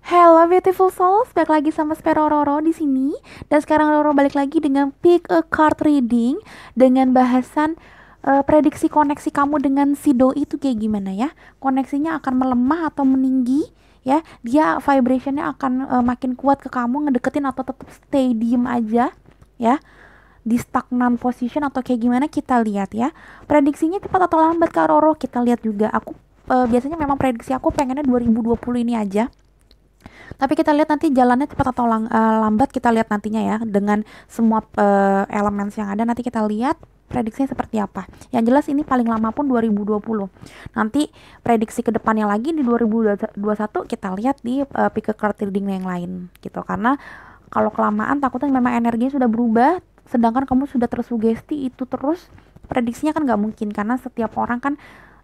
Hello beautiful souls, balik lagi sama Spero Roro di sini. Dan sekarang Roro balik lagi dengan pick a card reading dengan bahasan prediksi koneksi kamu dengan si doi itu kayak gimana ya? Koneksinya akan melemah atau meninggi ya? Dia vibrationnya akan makin kuat ke kamu, ngedeketin atau tetap stay diem aja ya? Di stagnan position atau kayak gimana kita lihat ya. Prediksinya cepat atau lambat Kak Roro, kita lihat juga. Aku biasanya memang prediksi aku pengennya 2020 ini aja, tapi kita lihat nanti jalannya cepat atau lambat, kita lihat nantinya ya dengan semua elemen yang ada. Nanti kita lihat prediksinya seperti apa. Yang jelas ini paling lama pun 2020. Nanti prediksi kedepannya lagi di 2021 kita lihat di pick a card reading yang lain gitu. Karena kalau kelamaan takutnya memang energinya sudah berubah, sedangkan kamu sudah tersugesti itu terus, prediksinya kan nggak mungkin karena setiap orang kan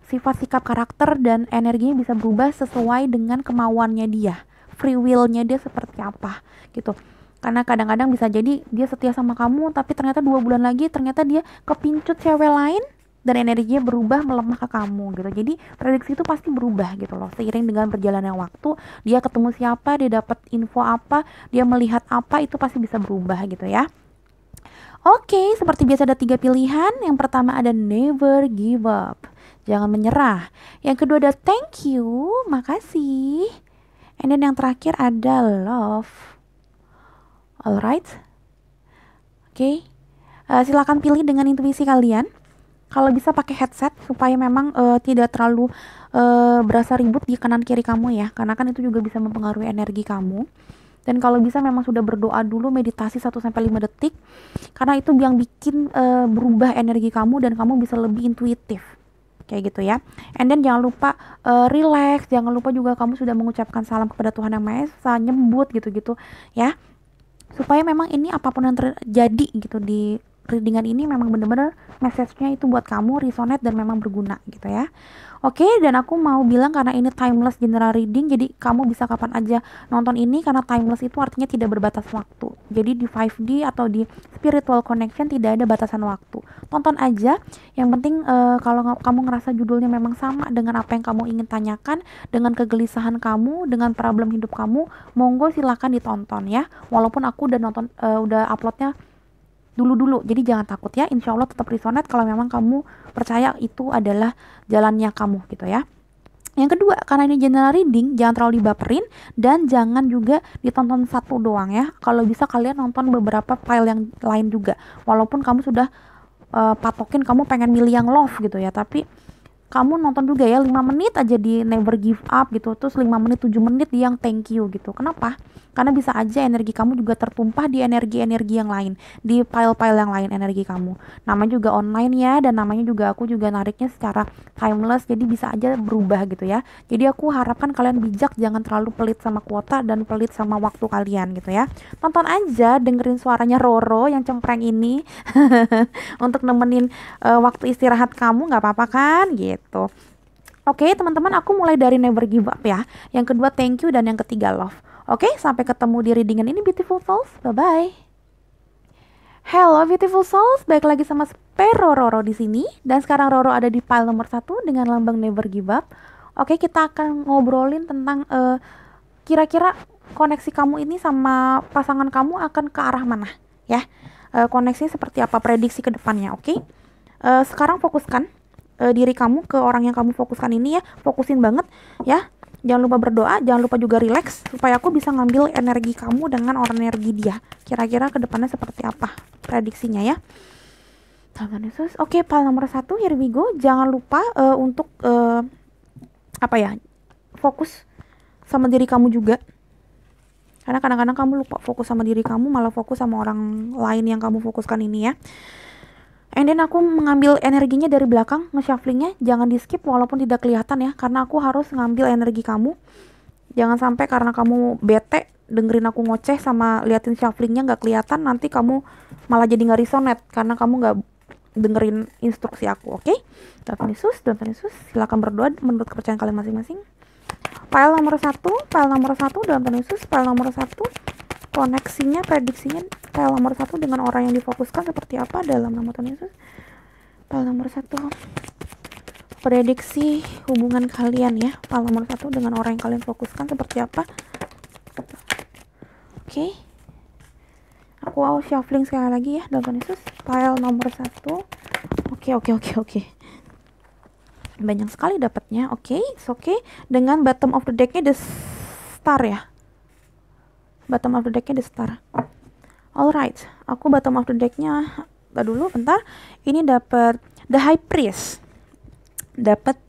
sifat, sikap, karakter dan energinya bisa berubah sesuai dengan kemauannya dia, free willnya dia seperti apa gitu. Karena kadang-kadang bisa jadi dia setia sama kamu tapi ternyata 2 bulan lagi ternyata dia kepincut cewek lain dan energinya berubah melemah ke kamu gitu. Jadi prediksi itu pasti berubah gitu loh seiring dengan berjalannya waktu. Dia ketemu siapa, dia dapat info apa, dia melihat apa, itu pasti bisa berubah gitu ya. Oke, seperti biasa ada 3 pilihan. Yang pertama ada never give up, jangan menyerah. Yang kedua ada thank you, makasih. And then yang terakhir ada love. Alright, oke. Silakan pilih dengan intuisi kalian. Kalau bisa pakai headset supaya memang tidak terlalu berasa ribut di kanan kiri kamu ya, karena kan itu juga bisa mempengaruhi energi kamu. Dan kalau bisa memang sudah berdoa dulu, meditasi 1-5 detik, karena itu yang bikin berubah energi kamu dan kamu bisa lebih intuitif kayak gitu ya. And then jangan lupa relax, jangan lupa juga kamu sudah mengucapkan salam kepada Tuhan Yang Maha Esa, nyebut gitu-gitu ya, supaya memang ini apapun yang terjadi gitu di readingan ini memang bener-bener message-nya itu buat kamu resonate dan memang berguna gitu ya. Oke, dan aku mau bilang karena ini timeless general reading, jadi kamu bisa kapan aja nonton ini, karena timeless itu artinya tidak berbatas waktu. Jadi di 5D atau di spiritual connection tidak ada batasan waktu. Tonton aja, yang penting kalau kamu ngerasa judulnya memang sama dengan apa yang kamu ingin tanyakan, dengan kegelisahan kamu, dengan problem hidup kamu, monggo silakan ditonton ya. Walaupun aku udah nonton, udah uploadnya dulu-dulu, jadi jangan takut ya, insya Allah tetap resonate kalau memang kamu percaya itu adalah jalannya kamu gitu ya. Yang kedua, karena ini general reading, jangan terlalu dibaperin dan jangan juga ditonton satu doang ya. Kalau bisa kalian nonton beberapa file yang lain juga, walaupun kamu sudah patokin kamu pengen milih yang love gitu ya, tapi kamu nonton juga ya 5 menit aja di never give up gitu, terus 5 menit 7 menit di yang thank you gitu. Kenapa? Karena bisa aja energi kamu juga tertumpah di energi-energi yang lain, di file-file yang lain energi kamu. Namanya juga online ya, dan namanya juga aku juga nariknya secara timeless, jadi bisa aja berubah gitu ya. Jadi aku harapkan kalian bijak, jangan terlalu pelit sama kuota dan pelit sama waktu kalian gitu ya. Tonton aja, dengerin suaranya Roro yang cempreng ini untuk nemenin waktu istirahat kamu, nggak apa-apa kan gitu. Oke teman-teman, aku mulai dari never give up ya, yang kedua thank you, dan yang ketiga love. Oke, sampai ketemu di readingan ini beautiful souls, bye bye. Hello beautiful souls, balik lagi sama Spero Roro di sini, dan sekarang Roro ada di pile nomor 1 dengan lambang never give up. Oke, kita akan ngobrolin tentang kira-kira koneksi kamu ini sama pasangan kamu akan ke arah mana ya. Koneksinya seperti apa, prediksi ke depannya. Oke. Sekarang fokuskan diri kamu ke orang yang kamu fokuskan ini ya, fokusin banget ya. Jangan lupa berdoa, jangan lupa juga relax supaya aku bisa ngambil energi kamu dengan orang energi dia. Kira-kira ke depannya seperti apa prediksinya ya. Tuhan Yesus. Oke, pal nomor 1, here we go. Jangan lupa untuk apa ya, fokus sama diri kamu juga. Karena kadang-kadang kamu lupa fokus sama diri kamu, malah fokus sama orang lain yang kamu fokuskan ini ya. And then aku mengambil energinya dari belakang, nge-shufflingnya jangan di skip walaupun tidak kelihatan ya, karena aku harus ngambil energi kamu. Jangan sampai karena kamu bete dengerin aku ngoceh sama liatin shufflingnya nggak kelihatan, nanti kamu malah jadi nggak resonate karena kamu nggak dengerin instruksi aku. Oke? Tuhan Yesus, silakan berdoa menurut kepercayaan kalian masing-masing. File nomor 1 dalam Tuhan Yesus, file nomor 1, koneksinya, prediksinya file nomor 1 dengan orang yang difokuskan seperti apa dalam nama Tuhan Yesus. File nomor 1, prediksi hubungan kalian ya, file nomor 1 dengan orang yang kalian fokuskan seperti apa Oke. Aku shuffling sekali lagi ya, dalam Tuhan Yesus. Pile nomor 1. Oke. Banyak sekali dapatnya. Oke, oke. Dengan bottom of the decknya the star ya. Bottom of the decknya the star. Alright, aku bottom of the decknya bentar. Ini dapat the high priest. Dapat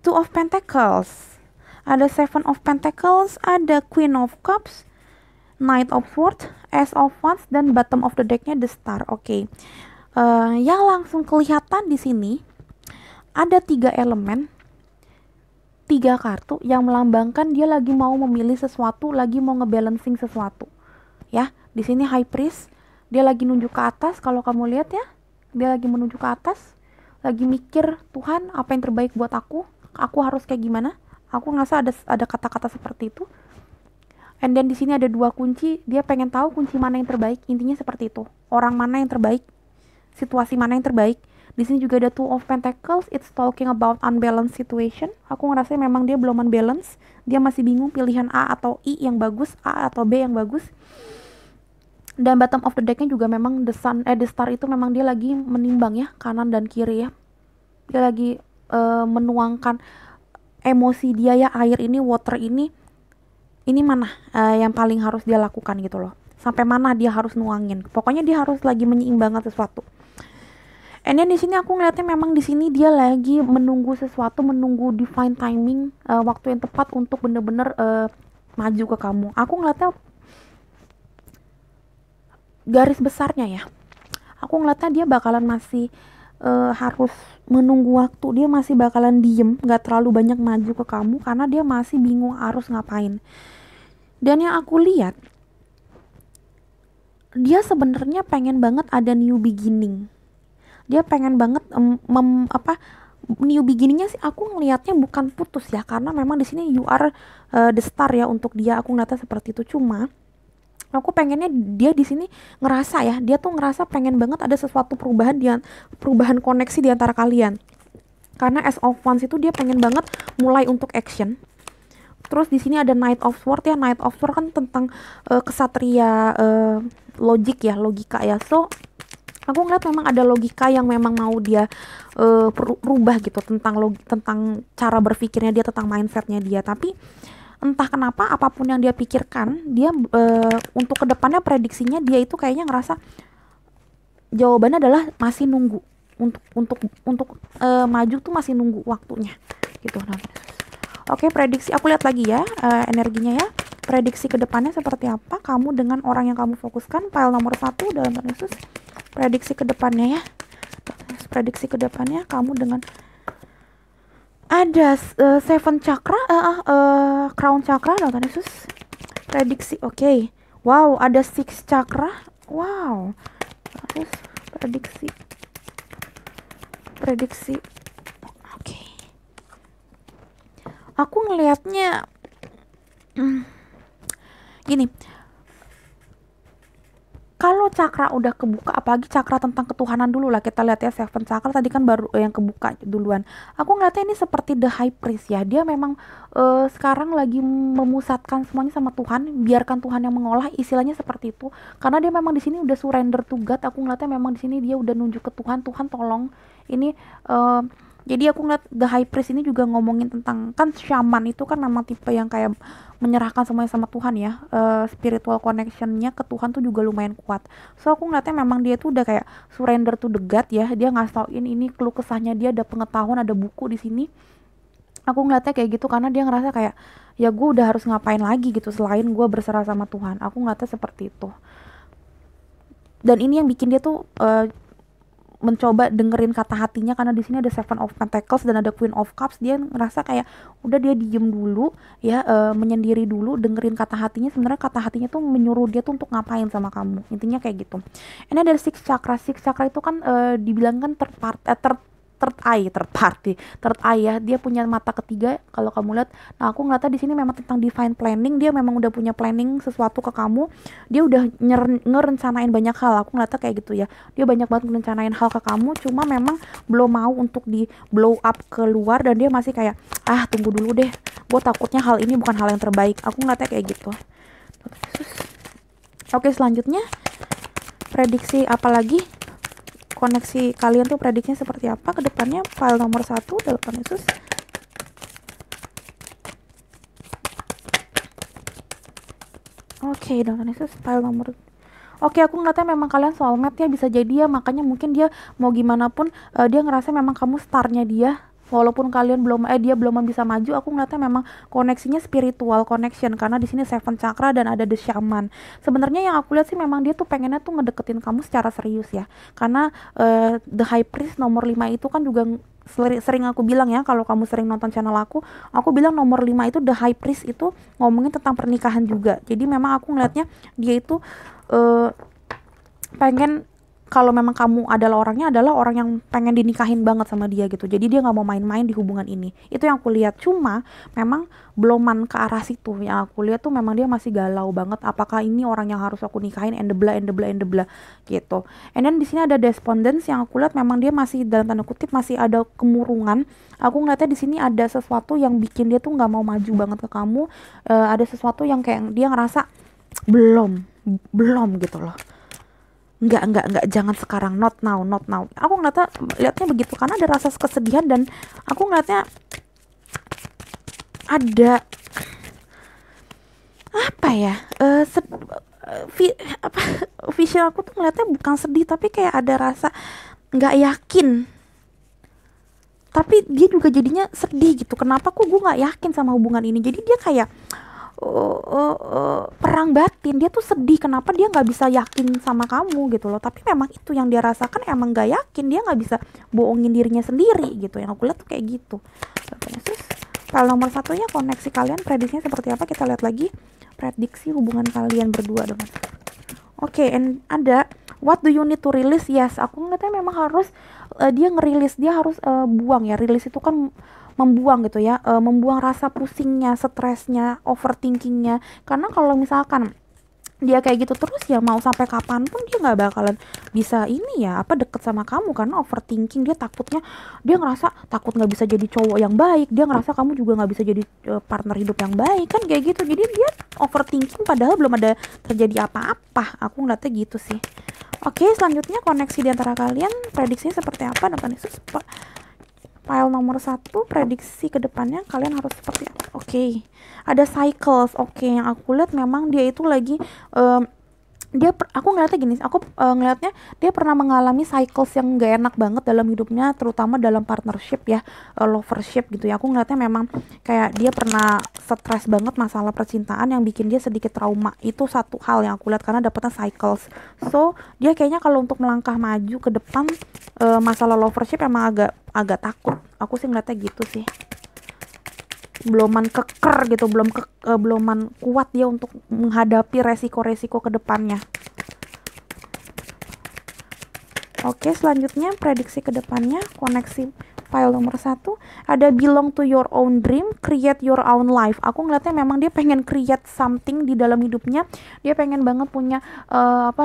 two of pentacles. Ada seven of pentacles, ada queen of cups, knight of swords, ace of wands, dan bottom of the decknya the star. Oke. Yang langsung kelihatan di sini ada 3 elemen, 3 kartu yang melambangkan dia lagi mau memilih sesuatu, lagi mau ngebalancing sesuatu. Ya, di sini high priest, dia lagi nunjuk ke atas. Kalau kamu lihat ya, dia lagi menunjuk ke atas, lagi mikir, Tuhan apa yang terbaik buat aku harus kayak gimana. Aku ngerasa ada kata-kata seperti itu. And then di sini ada 2 kunci, dia pengen tahu kunci mana yang terbaik. Intinya seperti itu, orang mana yang terbaik, situasi mana yang terbaik. Di sini juga ada two of pentacles, it's talking about unbalanced situation. Aku ngerasa memang dia belum unbalance, dia masih bingung pilihan A atau I yang bagus, A atau B yang bagus. Dan bottom of the decknya juga memang the star itu memang dia lagi menimbang ya, kanan dan kiri ya. Dia lagi menuangkan emosi dia ya, air ini, water ini mana yang paling harus dia lakukan gitu loh. Sampai mana dia harus nuangin. Pokoknya dia harus lagi menyeimbangkan sesuatu. And then di sini aku ngeliatnya memang di sini dia lagi menunggu sesuatu, menunggu divine timing, waktu yang tepat untuk bener-bener maju ke kamu. Aku ngeliatnya garis besarnya ya. Aku ngeliatnya dia bakalan masih harus menunggu waktu, dia masih bakalan diem, nggak terlalu banyak maju ke kamu karena dia masih bingung harus ngapain. Dan yang aku lihat, dia sebenarnya pengen banget ada new beginning. Dia pengen banget new beginningnya sih aku ngelihatnya bukan putus ya, karena memang di sini you are the star ya untuk dia. Aku ngeliatnya seperti itu. Cuma aku pengennya dia di sini ngerasa ya, dia tuh ngerasa pengen banget ada sesuatu perubahan koneksi di antara kalian. Karena Ace of Wands itu dia pengen banget mulai untuk action. Terus di sini ada Knight of Swords ya. Knight of Swords kan tentang kesatria, logika ya. So aku ngeliat memang ada logika yang memang mau dia rubah gitu tentang cara berpikirnya dia, tentang mindsetnya dia. Tapi entah kenapa apapun yang dia pikirkan, dia untuk kedepannya prediksinya dia itu kayaknya ngerasa jawabannya adalah masih nunggu untuk maju tuh masih nunggu waktunya gitu. Nah, oke, prediksi aku lihat lagi ya energinya ya. Prediksi kedepannya seperti apa kamu dengan orang yang kamu fokuskan. Pile nomor 1 dalam Tuhan Yesus. Prediksi kedepannya ya. Prediksi kedepannya kamu dengan ada 7 chakra, crown chakra dalam Tuhan Yesus. Prediksi, oke. Wow, ada 6 chakra. Wow. Terus prediksi. Oke. Aku ngelihatnya gini, kalau cakra udah kebuka, apalagi cakra tentang ketuhanan dulu lah, kita lihat ya, 7 chakra tadi kan baru yang kebuka duluan. Aku ngeliatnya ini seperti the high priest ya, dia memang sekarang lagi memusatkan semuanya sama Tuhan, biarkan Tuhan yang mengolah, istilahnya seperti itu. Karena dia memang di sini udah surrender to God. Aku ngeliatnya memang di sini dia udah nunjuk ke Tuhan, Tuhan tolong ini. Jadi aku ngeliat the high priest ini juga ngomongin tentang, kan shaman itu kan memang tipe yang kayak menyerahkan semuanya sama Tuhan ya, spiritual connectionnya ke Tuhan tuh juga lumayan kuat. So aku ngeliatnya memang dia tuh udah kayak surrender to the God ya, dia ngasih tauin ini keluh kesahnya dia, ada pengetahuan, ada buku di sini. Aku ngeliatnya kayak gitu karena dia ngerasa kayak ya gue udah harus ngapain lagi gitu selain gue berserah sama Tuhan. Aku ngeliatnya seperti itu. Dan ini yang bikin dia tuh mencoba dengerin kata hatinya, karena di sini ada 7 of Pentacles dan ada Queen of Cups. Dia ngerasa kayak udah dia diem dulu ya, menyendiri dulu, dengerin kata hatinya. Sebenarnya kata hatinya tuh menyuruh dia tuh untuk ngapain sama kamu, intinya kayak gitu. Ini ada 6 chakra. 6 chakra itu kan dibilang kan third eye ya, dia punya mata ketiga kalau kamu lihat. Nah aku ngeliatnya di sini memang tentang divine planning, dia memang udah punya planning sesuatu ke kamu, dia udah ngerencanain banyak hal. Aku ngeliatnya kayak gitu ya, dia banyak banget ngerencanain hal ke kamu, cuma memang belum mau untuk di blow up keluar, dan dia masih kayak tunggu dulu deh, gue takutnya hal ini bukan hal yang terbaik. Aku ngeliatnya kayak gitu. Oke, selanjutnya prediksi apa lagi? Koneksi kalian tuh prediksinya seperti apa ke depannya? File nomor 1 Delta Yesus. Oke, Delta Yesus file nomor. Oke, aku ngeliatnya memang kalian soulmate ya, bisa jadi ya, makanya mungkin dia mau gimana pun dia ngerasa memang kamu starnya dia. Walaupun kalian belum dia belum bisa maju, aku ngeliatnya memang koneksinya spiritual connection karena di sini Seven Chakra dan ada The Shaman. Sebenarnya yang aku lihat sih memang dia tuh pengennya tuh ngedeketin kamu secara serius ya. Karena The High Priest nomor 5 itu kan juga sering aku bilang ya, kalau kamu sering nonton channel aku bilang nomor 5 itu The High Priest itu ngomongin tentang pernikahan juga. Jadi memang aku ngeliatnya dia itu pengen, kalau memang kamu adalah orangnya adalah orang yang pengen dinikahin banget sama dia gitu. Jadi dia nggak mau main-main di hubungan ini. Itu yang aku lihat. Cuma memang beloman ke arah situ. Yang aku lihat tuh memang dia masih galau banget. Apakah ini orang yang harus aku nikahin? And the blah gitu. And then di sini ada despondence yang aku lihat memang dia masih dalam tanda kutip masih ada kemurungan. Aku ngeliatnya di sini ada sesuatu yang bikin dia tuh nggak mau maju banget ke kamu. Ada sesuatu yang kayak dia ngerasa belum gitu loh. Enggak, jangan sekarang, not now. Aku liatnya begitu karena ada rasa kesedihan dan aku ngeliatnya ada apa ya? Visual aku tuh ngeliatnya bukan sedih tapi kayak ada rasa nggak yakin. Tapi dia juga jadinya sedih gitu. Kenapa kok gue nggak yakin sama hubungan ini? Jadi dia kayak perang batin. Dia tuh sedih kenapa dia nggak bisa yakin sama kamu gitu loh. Tapi memang itu yang dia rasakan, emang nggak yakin. Dia nggak bisa bohongin dirinya sendiri gitu. Yang aku lihat tuh kayak gitu. Terus file nomor 1-nya koneksi kalian prediksinya seperti apa, kita lihat lagi prediksi hubungan kalian berdua dengan. Oke, and ada what do you need to release? Yes, aku ngeliatnya memang harus dia ngerilis, dia harus buang ya. Rilis itu kan membuang gitu ya, membuang rasa pusingnya, stresnya, overthinkingnya. Karena kalau misalkan dia kayak gitu terus ya, mau sampai kapanpun dia nggak bakalan bisa ini ya deket sama kamu karena overthinking. Dia takutnya, dia ngerasa takut nggak bisa jadi cowok yang baik, dia ngerasa kamu juga nggak bisa jadi partner hidup yang baik kan kayak gitu. Jadi dia overthinking padahal belum ada terjadi apa-apa. Aku ngeliatnya gitu sih. Oke, selanjutnya koneksi di antara kalian prediksinya seperti apa? File nomor 1 prediksi ke depannya kalian harus seperti apa? Oke. Ada cycles. Oke, yang aku lihat memang dia itu lagi aku ngeliatnya gini, aku ngeliatnya dia pernah mengalami cycles yang gak enak banget dalam hidupnya, terutama dalam partnership ya, lovership gitu ya. Aku ngeliatnya memang kayak dia pernah stres banget masalah percintaan yang bikin dia sedikit trauma. Itu satu hal yang aku lihat karena dapetnya cycles. So dia kayaknya kalau untuk melangkah maju ke depan masalah lovership emang agak takut. Aku sih ngeliatnya gitu sih. Beloman keker gitu, beloman kuat dia untuk menghadapi resiko-resiko ke depannya. Oke, selanjutnya prediksi ke depannya koneksi file nomor 1 ada belong to your own dream, create your own life. Aku ngeliatnya memang dia pengen create something di dalam hidupnya. Dia pengen banget punya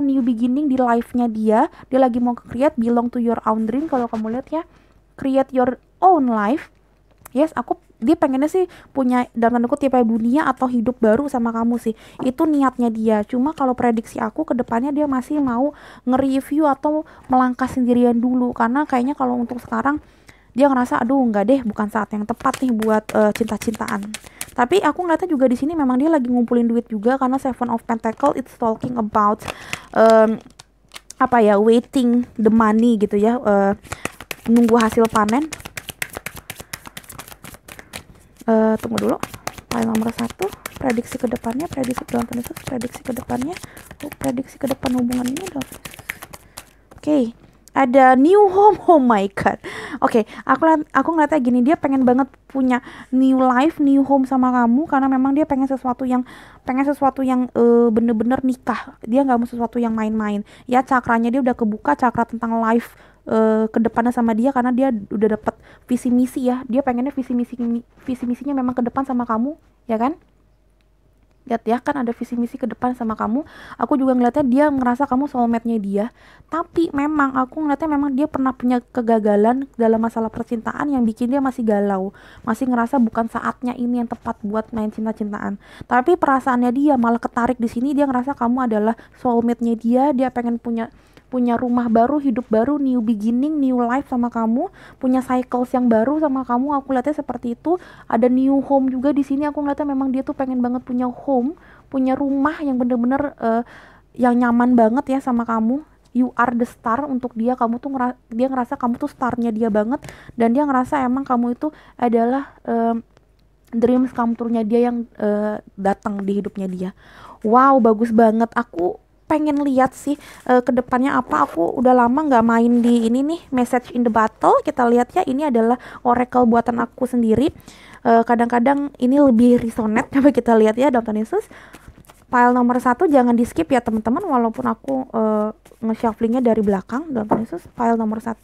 new beginning di life-nya dia. Dia lagi mau create belong to your own dream. Kalau kamu lihat ya, create your own life. Yes, dia pengennya sih punya dalam tanda kutip dunia atau hidup baru sama kamu sih. Itu niatnya dia. Cuma kalau prediksi aku ke depannya dia masih mau nge-review atau melangkah sendirian dulu karena kayaknya kalau untuk sekarang dia ngerasa aduh enggak deh, bukan saat yang tepat nih buat cinta-cintaan. Tapi aku ngeliatnya juga di sini memang dia lagi ngumpulin duit juga karena Seven of Pentacles it's talking about waiting the money gitu ya, nunggu hasil panen. Tunggu dulu. File nomor 1 prediksi ke depannya, prediksi ke depannya, prediksi ke depan hubungan ini. Oke. Ada new home. Oh my god. Oke, aku ngeliatnya gini, dia pengen banget punya new life, new home sama kamu karena memang dia pengen sesuatu yang bener-bener nikah. Dia nggak mau sesuatu yang main-main. Ya, cakranya dia udah kebuka, cakra tentang life ke depannya sama dia karena dia udah dapet visi misi ya. Dia pengennya visi misinya memang ke depan sama kamu, ya kan? Lihat ya, kan ada visi misi ke depan sama kamu. Aku juga ngeliatnya dia ngerasa kamu soulmate-nya dia. Tapi memang aku ngeliatnya memang dia pernah punya kegagalan dalam masalah percintaan yang bikin dia masih galau. Masih ngerasa bukan saatnya ini yang tepat buat main cinta-cintaan. Tapi perasaannya dia malah ketarik di sini, dia ngerasa kamu adalah soulmate-nya dia pengen punya punya rumah baru, hidup baru, new beginning, new life sama kamu, punya cycles yang baru sama kamu. Aku lihatnya seperti itu. Ada new home juga di sini. Aku ngeliatnya memang dia tuh pengen banget punya home, punya rumah yang bener-bener yang nyaman banget ya sama kamu. You are the star untuk dia. Kamu tuh dia ngerasa kamu tuh starnya dia banget, dan dia ngerasa emang kamu itu adalah dreams come true-nya dia yang datang di hidupnya dia. Wow, bagus banget. Aku pengen lihat sih ke depannya apa. Aku udah lama nggak main di ini nih, Message in the Bottle. Kita lihat ya, ini adalah oracle buatan aku sendiri. Kadang-kadang ini lebih resonate. Coba kita lihat ya, Dalam Tuhan Yesus. File nomor 1 jangan di skip ya teman-teman, walaupun aku nge-shufflingnya dari belakang. Dalam Tuhan Yesus, file nomor 1.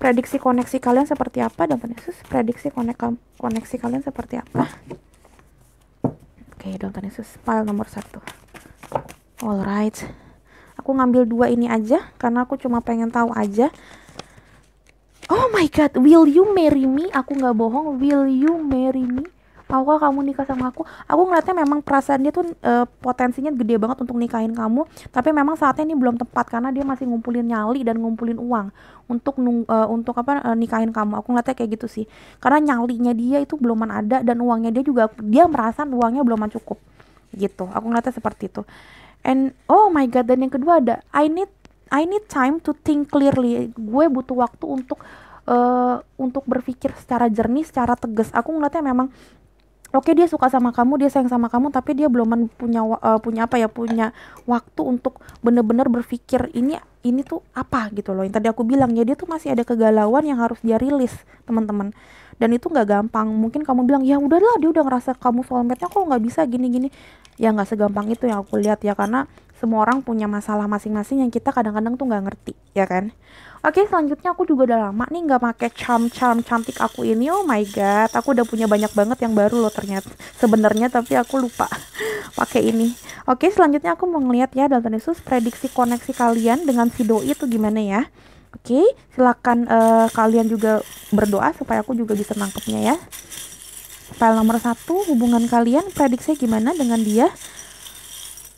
Prediksi koneksi kalian seperti apa, Dalam Tuhan Yesus? Prediksi koneksi kalian seperti apa? Oke, Dalam Tuhan Yesus, file nomor 1. Alright, aku ngambil 2 ini aja karena aku cuma pengen tahu aja. Oh my god, will you marry me? Aku nggak bohong, will you marry me? Maukah kamu nikah sama aku? Aku ngeliatnya memang perasaan dia tuh potensinya gede banget untuk nikahin kamu. Tapi memang saatnya ini belum tepat karena dia masih ngumpulin nyali dan ngumpulin uang untuk nikahin kamu. Aku ngeliatnya kayak gitu sih. Karena nyalinya dia itu belum ada, dan uangnya dia juga, dia merasa uangnya belum cukup gitu. Aku ngeliatnya seperti itu. And oh my god, dan yang kedua ada I need time to think clearly. Gue butuh waktu untuk berpikir secara jernih, secara tegas. Aku ngeliatnya memang oke, dia suka sama kamu, dia sayang sama kamu, tapi dia belum punya waktu untuk bener-bener berpikir ini tuh apa gitu loh. Yang tadi aku bilang ya, dia tuh masih ada kegalauan yang harus dia rilis, teman-teman. Dan itu nggak gampang. Mungkin kamu bilang ya udahlah, dia udah ngerasa kamu soulmate-nya, kok nggak bisa gini-gini. Ya nggak segampang itu yang aku lihat ya, karena semua orang punya masalah masing-masing yang kita kadang-kadang tuh nggak ngerti, ya kan? Oke, selanjutnya aku juga udah lama nih nggak pakai charm cantik aku ini. Oh my god, aku udah punya banyak banget yang baru loh ternyata sebenarnya, tapi aku lupa pakai ini. Oke, selanjutnya aku mau ngeliat ya, Dalam Tuhan Yesus, prediksi koneksi kalian dengan si doi itu gimana ya. Oke, silakan kalian juga berdoa supaya aku juga bisa nangkepnya ya. File nomor 1, hubungan kalian, prediksi gimana dengan dia.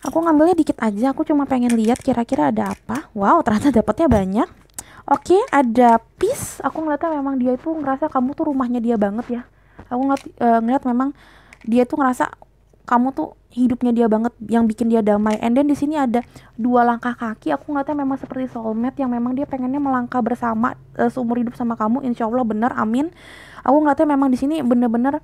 Aku ngambilnya dikit aja, aku cuma pengen lihat kira-kira ada apa. Wow, ternyata dapatnya banyak. Oke, ada peace. Aku ngeliatnya memang dia itu ngerasa kamu tuh rumahnya dia banget ya. Aku ngeliat memang dia tuh ngerasa kamu tuh hidupnya dia banget, yang bikin dia damai. And then di sini ada 2 langkah kaki. Aku ngeliatnya memang seperti soulmate yang memang dia pengennya melangkah bersama seumur hidup sama kamu. Insya Allah bener, amin. Aku ngeliatnya memang di sini bener-bener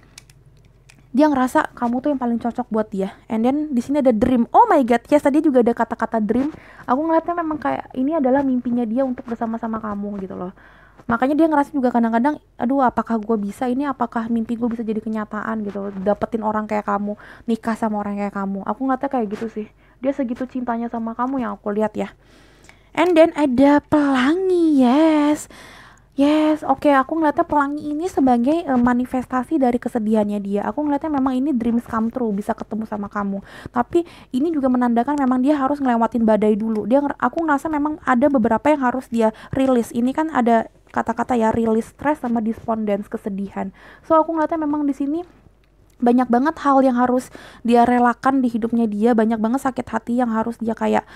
dia ngerasa kamu tuh yang paling cocok buat dia. And then di sini ada dream. Oh my god, yes, tadi juga ada kata-kata dream. Aku ngeliatnya memang kayak ini adalah mimpinya dia untuk bersama-sama kamu gitu loh. Makanya dia ngerasa juga kadang-kadang, aduh apakah gue bisa ini, apakah mimpi gue bisa jadi kenyataan gitu, dapetin orang kayak kamu, nikah sama orang kayak kamu. Aku ngeliatnya kayak gitu sih. Dia segitu cintanya sama kamu yang aku lihat ya. And then ada pelangi, yes. Yes, oke, aku ngeliatnya pelangi ini sebagai manifestasi dari kesedihannya dia. Aku ngeliatnya memang ini dreams come true, bisa ketemu sama kamu. Tapi ini juga menandakan memang dia harus ngelewatin badai dulu. Aku ngerasa memang ada beberapa yang harus dia rilis. Ini kan ada kata-kata ya, rilis stres sama despondence, kesedihan. So aku ngeliatnya memang di sini banyak banget hal yang harus dia relakan di hidupnya dia. Banyak banget sakit hati yang harus dia kayak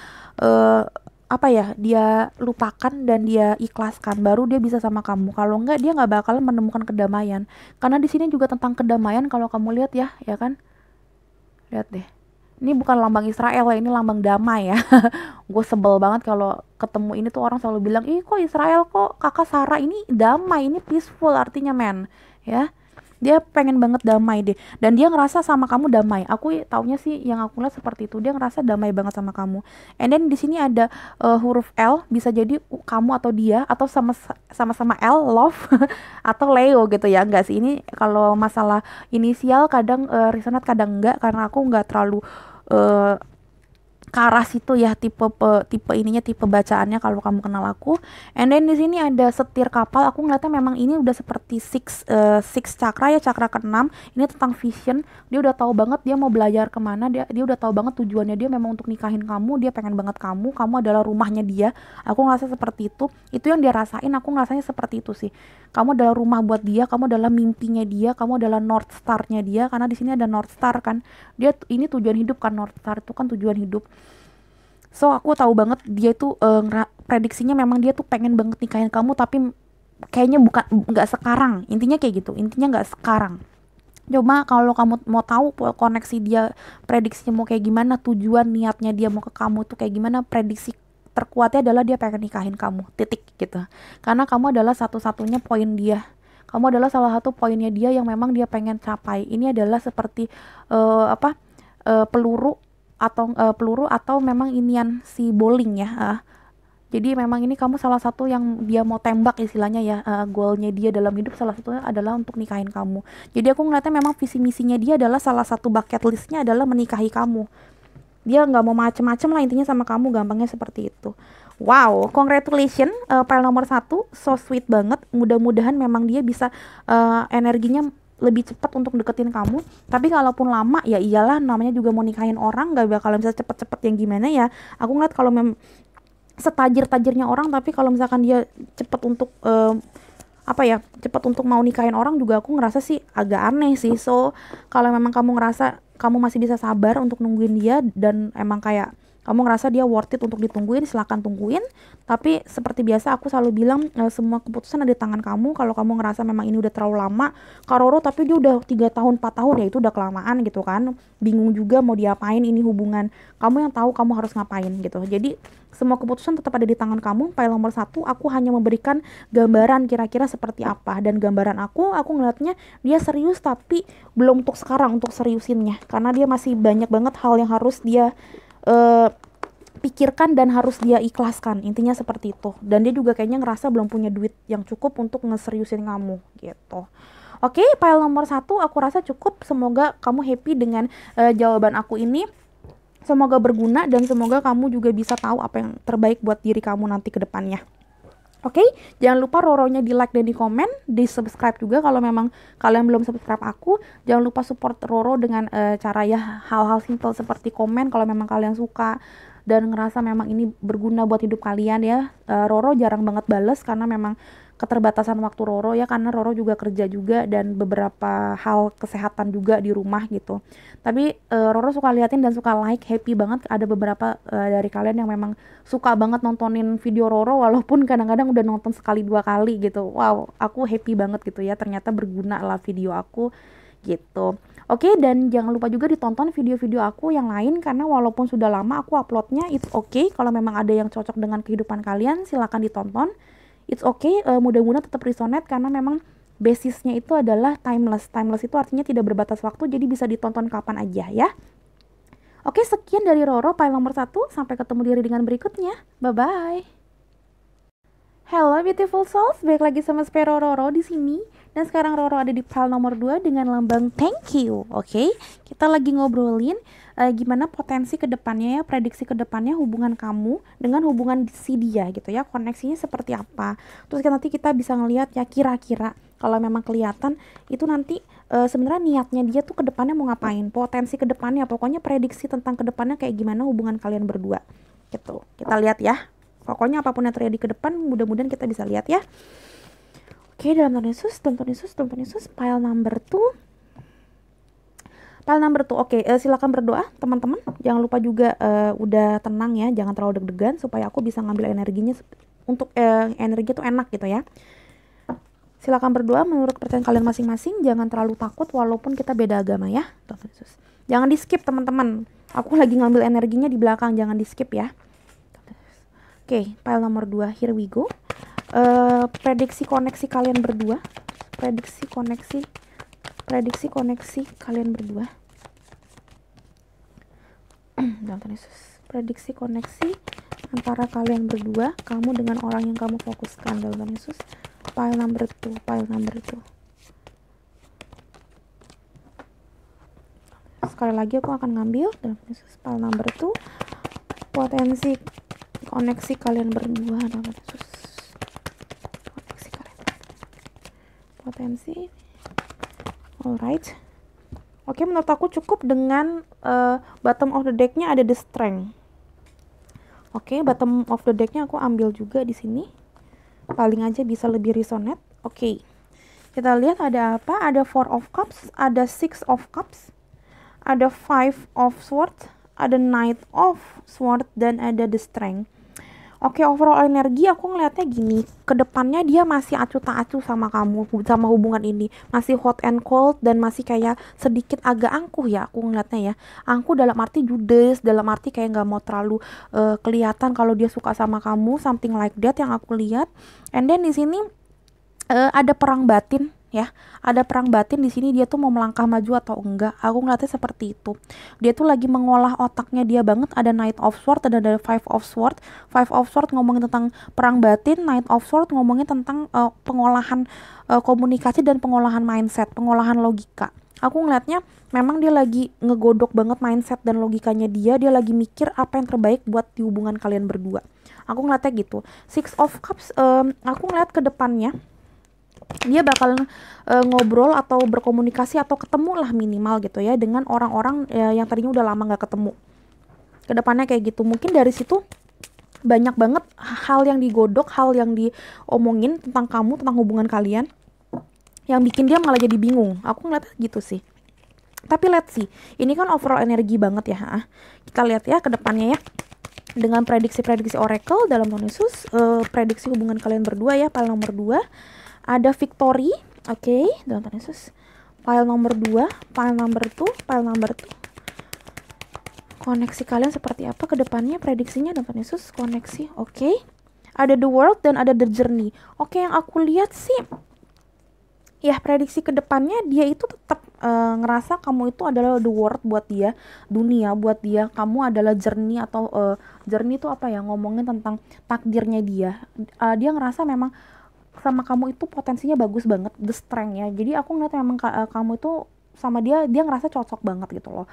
dia lupakan dan dia ikhlaskan, baru dia bisa sama kamu. Kalau enggak, dia nggak bakalan menemukan kedamaian. Karena di sini juga tentang kedamaian. Kalau kamu lihat ya kan, lihat deh, ini bukan lambang Israel ya, ini lambang damai ya. Gue sebel banget kalau ketemu ini tuh orang selalu bilang, ih kok Israel, kok kakak Sarah, ini damai, ini peaceful artinya men ya. Dia pengen banget damai deh, dan dia ngerasa sama kamu damai. Aku taunya sih yang aku lihat seperti itu, dia ngerasa damai banget sama kamu. And then di sini ada huruf L, bisa jadi kamu atau dia, atau sama-sama L, love atau Leo gitu ya. Enggak sih, ini kalau masalah inisial kadang resonate kadang enggak, karena aku enggak terlalu Karas itu ya tipe ininya, tipe bacaannya kalau kamu kenal aku. And then di sini ada setir kapal. Aku ngeliatnya memang ini udah seperti six chakra ya, chakra keenam. Ini tentang vision. Dia udah tahu banget dia mau belajar kemana. Dia udah tahu banget tujuannya dia memang untuk nikahin kamu. Dia pengen banget kamu adalah rumahnya dia. Aku ngerasa seperti itu. Itu yang dia rasain. Aku ngerasanya seperti itu sih. Kamu adalah rumah buat dia. Kamu adalah mimpinya dia. Kamu adalah North Star-nya dia. Karena di sini ada North Star kan. Dia ini tujuan hidup kan, North Star itu kan tujuan hidup. So aku tahu banget dia itu prediksinya memang dia tuh pengen banget nikahin kamu, tapi kayaknya nggak sekarang. Intinya kayak gitu. Intinya nggak sekarang. Coba kalau kamu mau tahu koneksi dia, prediksinya mau kayak gimana, tujuan niatnya dia mau ke kamu tuh kayak gimana, prediksi terkuatnya adalah dia pengen nikahin kamu. Titik gitu. Karena kamu adalah satu-satunya poin dia. Kamu adalah salah satu poinnya dia yang memang dia pengen capai. Ini adalah seperti peluru atau memang inian si bowling ya. Jadi memang ini kamu salah satu yang dia mau tembak istilahnya ya. Goalnya dia dalam hidup salah satunya adalah untuk nikahin kamu. Jadi aku ngeliatnya memang visi misinya dia adalah salah satu bucket listnya adalah menikahi kamu. Dia nggak mau macem-macem lah intinya sama kamu, gampangnya seperti itu. Wow, congratulations, file nomor 1, so sweet banget. Mudah-mudahan memang dia bisa energinya lebih cepat untuk deketin kamu. Tapi kalaupun lama ya iyalah, namanya juga mau nikahin orang, gak bakalan bisa cepet-cepet yang gimana ya. Aku ngeliat kalau setajir-tajirnya orang, tapi kalau misalkan dia cepet untuk cepet untuk mau nikahin orang juga aku ngerasa sih agak aneh sih. So kalau memang kamu ngerasa kamu masih bisa sabar untuk nungguin dia dan emang kayak kamu ngerasa dia worth it untuk ditungguin, silakan tungguin. Tapi seperti biasa aku selalu bilang semua keputusan ada di tangan kamu. Kalau kamu ngerasa memang ini udah terlalu lama, Kak Roro tapi dia udah 3 tahun 4 tahun ya itu udah kelamaan gitu kan. Bingung juga mau diapain ini hubungan. Kamu yang tahu kamu harus ngapain gitu. Jadi semua keputusan tetap ada di tangan kamu. File nomor 1 aku hanya memberikan gambaran kira-kira seperti apa. Dan gambaran aku ngeliatnya dia serius tapi belum untuk sekarang untuk seriusinnya. Karena dia masih banyak banget hal yang harus dia pikirkan dan harus dia ikhlaskan, intinya seperti itu. Dan dia juga kayaknya ngerasa belum punya duit yang cukup untuk ngeseriusin kamu gitu. Oke, file nomor 1 aku rasa cukup. Semoga kamu happy dengan jawaban aku ini. Semoga berguna dan semoga kamu juga bisa tahu apa yang terbaik buat diri kamu nanti ke depannya. Oke, jangan lupa Roronya di like dan di komen, di subscribe juga kalau memang kalian belum subscribe aku. Jangan lupa support Roro dengan cara ya hal-hal simple seperti komen kalau memang kalian suka dan ngerasa memang ini berguna buat hidup kalian ya. Roro jarang banget bales karena memang keterbatasan waktu Roro ya, karena Roro juga kerja juga dan beberapa hal kesehatan juga di rumah gitu. Tapi Roro suka liatin dan suka like, happy banget ada beberapa dari kalian yang memang suka banget nontonin video Roro walaupun kadang-kadang udah nonton sekali 2 kali gitu. Wow, aku happy banget gitu ya, ternyata berguna lah video aku gitu. Oke, dan jangan lupa juga ditonton video-video aku yang lain karena walaupun sudah lama aku uploadnya, it's okay. Kalau memang ada yang cocok dengan kehidupan kalian silahkan ditonton. It's okay, mudah-mudahan tetap resonate karena memang basisnya itu adalah timeless. Timeless itu artinya tidak berbatas waktu, jadi bisa ditonton kapan aja ya. Oke, sekian dari Roro file nomor 1. Sampai ketemu di readingan berikutnya. Bye-bye. Hello beautiful souls, balik lagi sama Spero Roro di sini. Dan sekarang Roro ada di file nomor 2 dengan lambang thank you. Oke, kita lagi ngobrolin gimana potensi kedepannya ya, prediksi kedepannya hubungan kamu dengan hubungan si dia gitu ya, koneksinya seperti apa. Terus nanti kita bisa ngelihat ya kira-kira kalau memang kelihatan itu nanti sebenarnya niatnya dia tuh kedepannya mau ngapain, potensi kedepannya, pokoknya prediksi tentang kedepannya kayak gimana hubungan kalian berdua gitu. Kita lihat ya. Pokoknya apapun yang terjadi ke depan, mudah-mudahan kita bisa lihat ya. Oke, dalam Tuhan Yesus, file number 2. File number 2, oke, silakan berdoa teman-teman. Jangan lupa juga udah tenang ya, jangan terlalu deg-degan supaya aku bisa ngambil energinya untuk energi itu enak gitu ya. Silakan berdoa menurut kepercayaan kalian masing-masing, jangan terlalu takut walaupun kita beda agama ya. Tuhan Yesus. Jangan di-skip teman-teman. Aku lagi ngambil energinya di belakang, jangan di-skip ya. Oke, file nomor 2, here we go. Prediksi koneksi kalian berdua. Prediksi koneksi kalian berdua. Dalam Yesus. Prediksi koneksi antara kalian berdua, kamu dengan orang yang kamu fokuskan dalam Yesus. File number 2. Sekali lagi aku akan ngambil dalam Yesus file number 2. Potensi koneksi kalian berdua. Koneksi kalian. Potensi. Alright. Oke, menurut aku cukup dengan bottom of the deck-nya ada the strength. Oke, bottom of the deck-nya aku ambil juga di sini. Paling aja bisa lebih resonate. Oke. Kita lihat ada apa? Ada 4 of cups, ada 6 of cups, ada 5 of swords, ada knight of sword, dan ada the strength. Oke, overall energi aku ngelihatnya gini, kedepannya dia masih acuh tak acuh sama kamu, sama hubungan ini, masih hot and cold, dan masih kayak sedikit agak angkuh ya, aku ngelihatnya ya. Angkuh dalam arti judes, dalam arti kayak nggak mau terlalu kelihatan kalau dia suka sama kamu, something like that yang aku lihat. And then di sini ada perang batin ya, ada perang batin di sini, dia tuh mau melangkah maju atau enggak, aku ngeliatnya seperti itu. Dia tuh lagi mengolah otaknya dia banget. Ada knight of sword, ada 5 of sword. 5 of sword ngomongin tentang perang batin, knight of sword ngomongin tentang pengolahan komunikasi dan pengolahan mindset, pengolahan logika. Aku ngeliatnya memang dia lagi ngegodok banget mindset dan logikanya dia lagi mikir apa yang terbaik buat di hubungan kalian berdua. Aku ngeliatnya gitu. 6 of cups, aku ngeliat ke depannya dia bakal ngobrol atau berkomunikasi atau ketemu lah minimal gitu ya dengan orang-orang yang tadinya udah lama nggak ketemu. Kedepannya kayak gitu. Mungkin dari situ banyak banget hal yang digodok, hal yang diomongin tentang kamu, tentang hubungan kalian, yang bikin dia malah jadi bingung. Aku ngeliat gitu sih. Tapi let's see, ini kan overall energi banget ya. Kita lihat ya ke depannya ya, dengan prediksi-prediksi Oracle dalam Tuhan Yesus, prediksi hubungan kalian berdua ya, pile nomor 2. Ada victory, oke, dalam Tuhan Yesus. Pile nomor 2, pile number 2, pile number 2. Koneksi kalian seperti apa ke depannya, prediksinya dalam Tuhan Yesus, koneksi, oke. Ada the world dan ada the journey. Oke, yang aku lihat sih ya, prediksi ke depannya dia itu tetap ngerasa kamu itu adalah the world buat dia, dunia buat dia, kamu adalah journey atau journey itu apa ya, ngomongin tentang takdirnya dia. Dia ngerasa memang sama kamu itu potensinya bagus banget, the strength ya. Jadi aku ngeliat memang kamu itu sama dia ngerasa cocok banget gitu loh.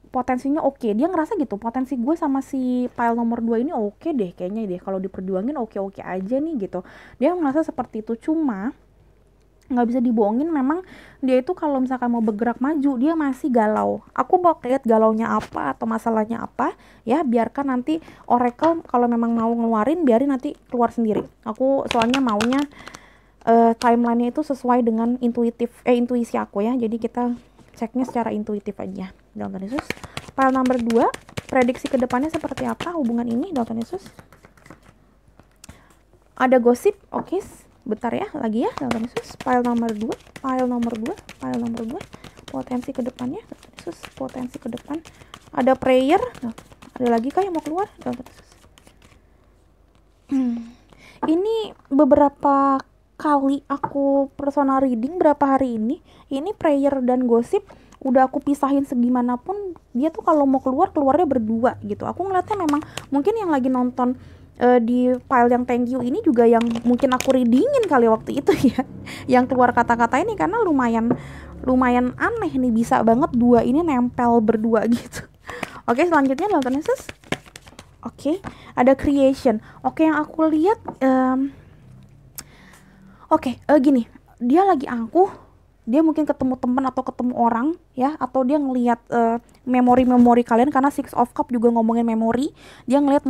Potensinya oke. Dia ngerasa gitu, potensi gue sama si pile nomor 2 ini oke deh kayaknya deh, kalau diperjuangin oke-oke aja nih gitu. Dia ngerasa seperti itu. Cuma nggak bisa dibohongin, memang dia itu kalau misalkan mau bergerak maju dia masih galau. Aku mau lihat galaunya apa atau masalahnya apa ya, biarkan nanti Oracle kalau memang mau ngeluarin biarin nanti keluar sendiri. Aku soalnya maunya timelinenya itu sesuai dengan intuisi aku ya, jadi kita ceknya secara intuitif aja. Dalam Tuhan Yesus, file number 2, prediksi kedepannya seperti apa hubungan ini dalam Tuhan Yesus. Ada gosip, oke. Bentar ya, lagi ya, dalam Yesus. File nomor 2, file nomor 2, file nomor 2. Potensi ke depannya, dalam Yesus. Potensi ke depan. Ada prayer. Nah, ada lagi kah yang mau keluar, dalam Yesus? Ini beberapa kali aku personal reading berapa hari ini. Ini prayer dan gosip udah aku pisahin segimanapun, dia tuh kalau mau keluarnya berdua gitu. Aku ngeliatnya memang mungkin yang lagi nonton di file yang thank you ini juga yang mungkin aku readingin kali waktu itu ya, yang keluar kata-kata ini, karena lumayan aneh nih, bisa banget dua ini nempel berdua gitu. Oke, selanjutnya dalam Tuhan Yesus. Oke, ada creation. Oke, yang aku lihat gini, dia lagi angkuh, dia mungkin ketemu teman atau ketemu orang ya, atau dia ngelihat memori kalian, karena 6 of cup juga ngomongin memori. Dia ngelihat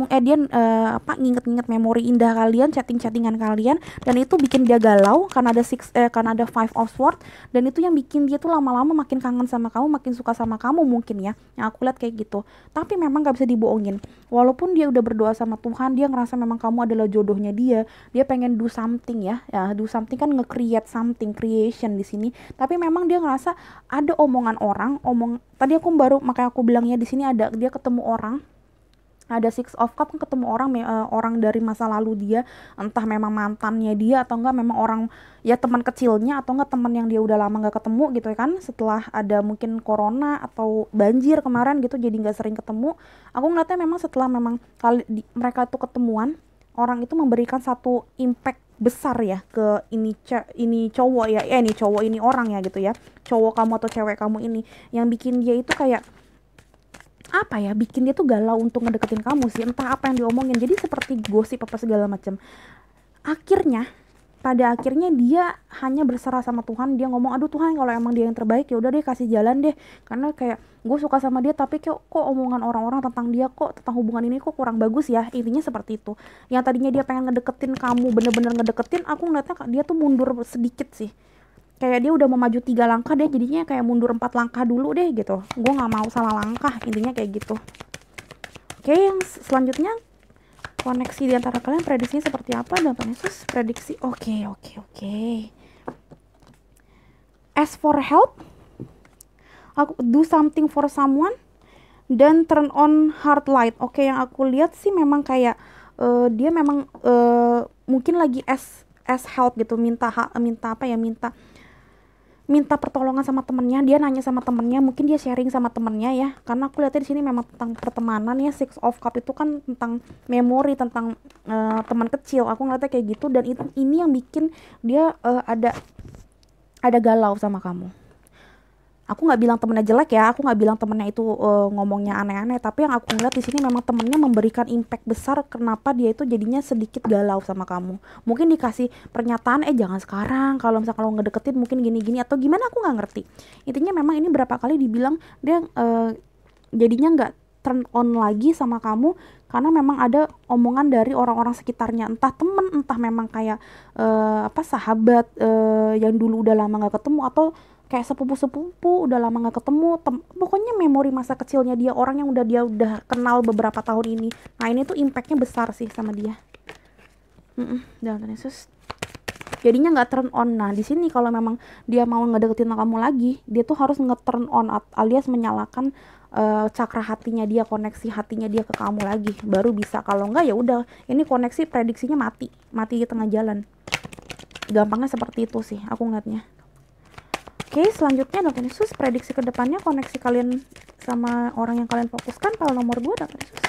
nginget-nginget memori indah kalian, chattingan kalian, dan itu bikin dia galau karena ada 5 of sword, dan itu yang bikin dia tuh lama-lama makin kangen sama kamu, makin suka sama kamu mungkin ya. Yang aku lihat kayak gitu. Tapi memang gak bisa dibohongin, walaupun dia udah berdoa sama Tuhan, dia ngerasa memang kamu adalah jodohnya dia pengen do something ya, do something kan nge-create something, creation di sini. Tapi memang dia ngerasa ada omongan orang, tadi aku makanya aku bilangnya di sini ada dia ketemu orang, ada 6 of cup ketemu orang dari masa lalu dia, entah memang mantannya dia atau enggak memang orang ya teman kecilnya, atau enggak teman yang dia udah lama nggak ketemu gitu kan, setelah ada mungkin corona atau banjir kemarin gitu, jadi nggak sering ketemu. Aku ngeliatnya memang setelah mereka tuh ketemuan, orang itu memberikan satu impact besar ya ke ini cowok ya, ini cowok ini orang ya gitu ya, cowok kamu atau cewek kamu ini, yang bikin dia itu kayak apa ya, bikin dia tuh galau untuk ngedeketin kamu sih, entah apa yang diomongin, jadi seperti gosip apa segala macam. Akhirnya, pada akhirnya dia hanya berserah sama Tuhan. Dia ngomong, aduh Tuhan, kalau emang dia yang terbaik ya udah deh, kasih jalan deh, karena kayak gue suka sama dia tapi kok omongan orang-orang tentang dia, kok tentang hubungan ini kok kurang bagus ya, intinya seperti itu. Yang tadinya dia pengen ngedeketin kamu, bener-bener ngedeketin, aku ngeliatnya dia tuh mundur sedikit sih, kayak dia udah mau maju 3 langkah deh, jadinya kayak mundur 4 langkah dulu deh gitu. Gue nggak mau salah langkah, intinya kayak gitu. Oke, yang selanjutnya, koneksi di antara kalian prediksinya seperti apa? Dan Tuhan Yesus prediksi. Oke. Ask for help, aku do something for someone, dan turn on heart light. Oke, yang aku lihat sih memang kayak dia memang mungkin lagi ask help gitu, minta pertolongan sama temennya. Dia nanya sama temennya, mungkin dia sharing sama temennya ya, karena aku lihatnya di sini memang tentang pertemanan ya. Six of Cup itu kan tentang memori, tentang teman kecil, aku ngeliatnya kayak gitu. Dan ini yang bikin dia ada galau sama kamu. Aku nggak bilang temennya jelek ya, aku nggak bilang temennya itu ngomongnya aneh-aneh, tapi yang aku ngeliat di sini memang temennya memberikan impact besar kenapa dia itu jadinya sedikit galau sama kamu. Mungkin dikasih pernyataan, jangan sekarang, kalau misalnya kalau ngedeketin mungkin gini-gini atau gimana, aku nggak ngerti. Intinya memang ini berapa kali dibilang dia jadinya nggak turn on lagi sama kamu karena memang ada omongan dari orang-orang sekitarnya, entah temen, entah memang kayak sahabat yang dulu udah lama nggak ketemu, atau kayak sepupu-sepupu udah lama gak ketemu, pokoknya memori masa kecilnya dia, orang yang dia udah kenal beberapa tahun ini. Nah ini tuh impactnya besar sih sama dia. Dalam Yesus jadinya nggak turn on. Nah di sini kalau memang dia mau ngedeketin kamu lagi, dia tuh harus nge-turn on alias menyalakan cakra hatinya dia, koneksi hatinya dia ke kamu lagi, baru bisa. Kalau enggak ya udah, ini koneksi prediksinya mati di tengah jalan. Gampangnya seperti itu sih aku ngeliatnya. Oke, selanjutnya Tuhan Yesus prediksi ke depannya koneksi kalian sama orang yang kalian fokuskan. File nomor 2 Tuhan Yesus.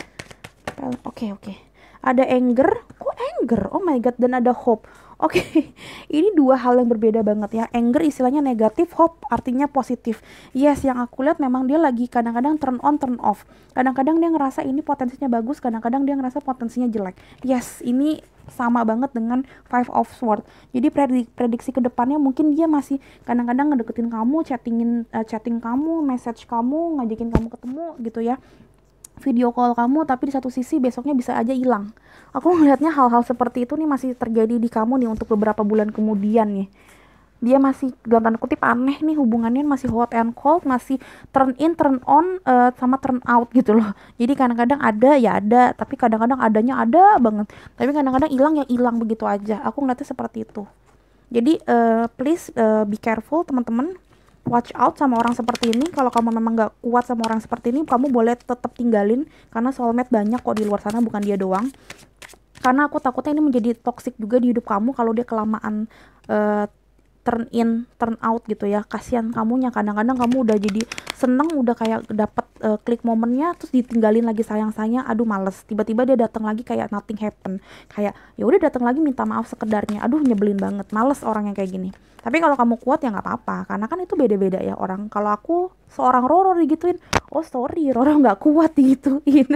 Oke. Ada anger, kok anger? Oh my god, dan ada hope. Oke, ini dua hal yang berbeda banget ya. Anger istilahnya negatif, hope artinya positif. Yes, yang aku lihat memang dia lagi kadang-kadang turn on, turn off. Kadang-kadang dia ngerasa ini potensinya bagus, kadang-kadang dia ngerasa potensinya jelek. Yes, ini sama banget dengan Five of Swords. Jadi prediksi ke depannya mungkin dia masih kadang-kadang ngedeketin kamu, chatting kamu, message kamu, ngajakin kamu ketemu gitu ya, video call kamu, tapi di satu sisi besoknya bisa aja hilang. Aku ngelihatnya hal-hal seperti itu nih masih terjadi di kamu nih untuk beberapa bulan kemudian nih. Dia masih dalam tanda kutip aneh nih, hubungannya masih hot and cold, masih turn in, turn on, sama turn out gitu loh. Jadi kadang-kadang ada ya ada, tapi kadang-kadang adanya ada banget, tapi kadang-kadang hilang ya hilang begitu aja. Aku ngeliatnya seperti itu. Jadi please be careful teman-teman, watch out sama orang seperti ini. Kalau kamu memang gak kuat sama orang seperti ini, kamu boleh tetap tinggalin, karena soulmate banyak kok di luar sana, bukan dia doang. Karena aku takutnya ini menjadi toxic juga di hidup kamu kalau dia kelamaan turn in, turn out gitu ya. Kasihan kamunya, kadang-kadang kamu udah jadi seneng, udah kayak dapet klik momennya, terus ditinggalin lagi sayang-sayang, aduh males. Tiba-tiba dia datang lagi kayak nothing happen, kayak ya udah datang lagi minta maaf sekedarnya, aduh nyebelin banget, males orang yang kayak gini. Tapi kalau kamu kuat ya nggak apa-apa, karena kan itu beda-beda ya orang. Kalau aku seorang Roro digituin, oh sorry Roro nggak kuat digituin.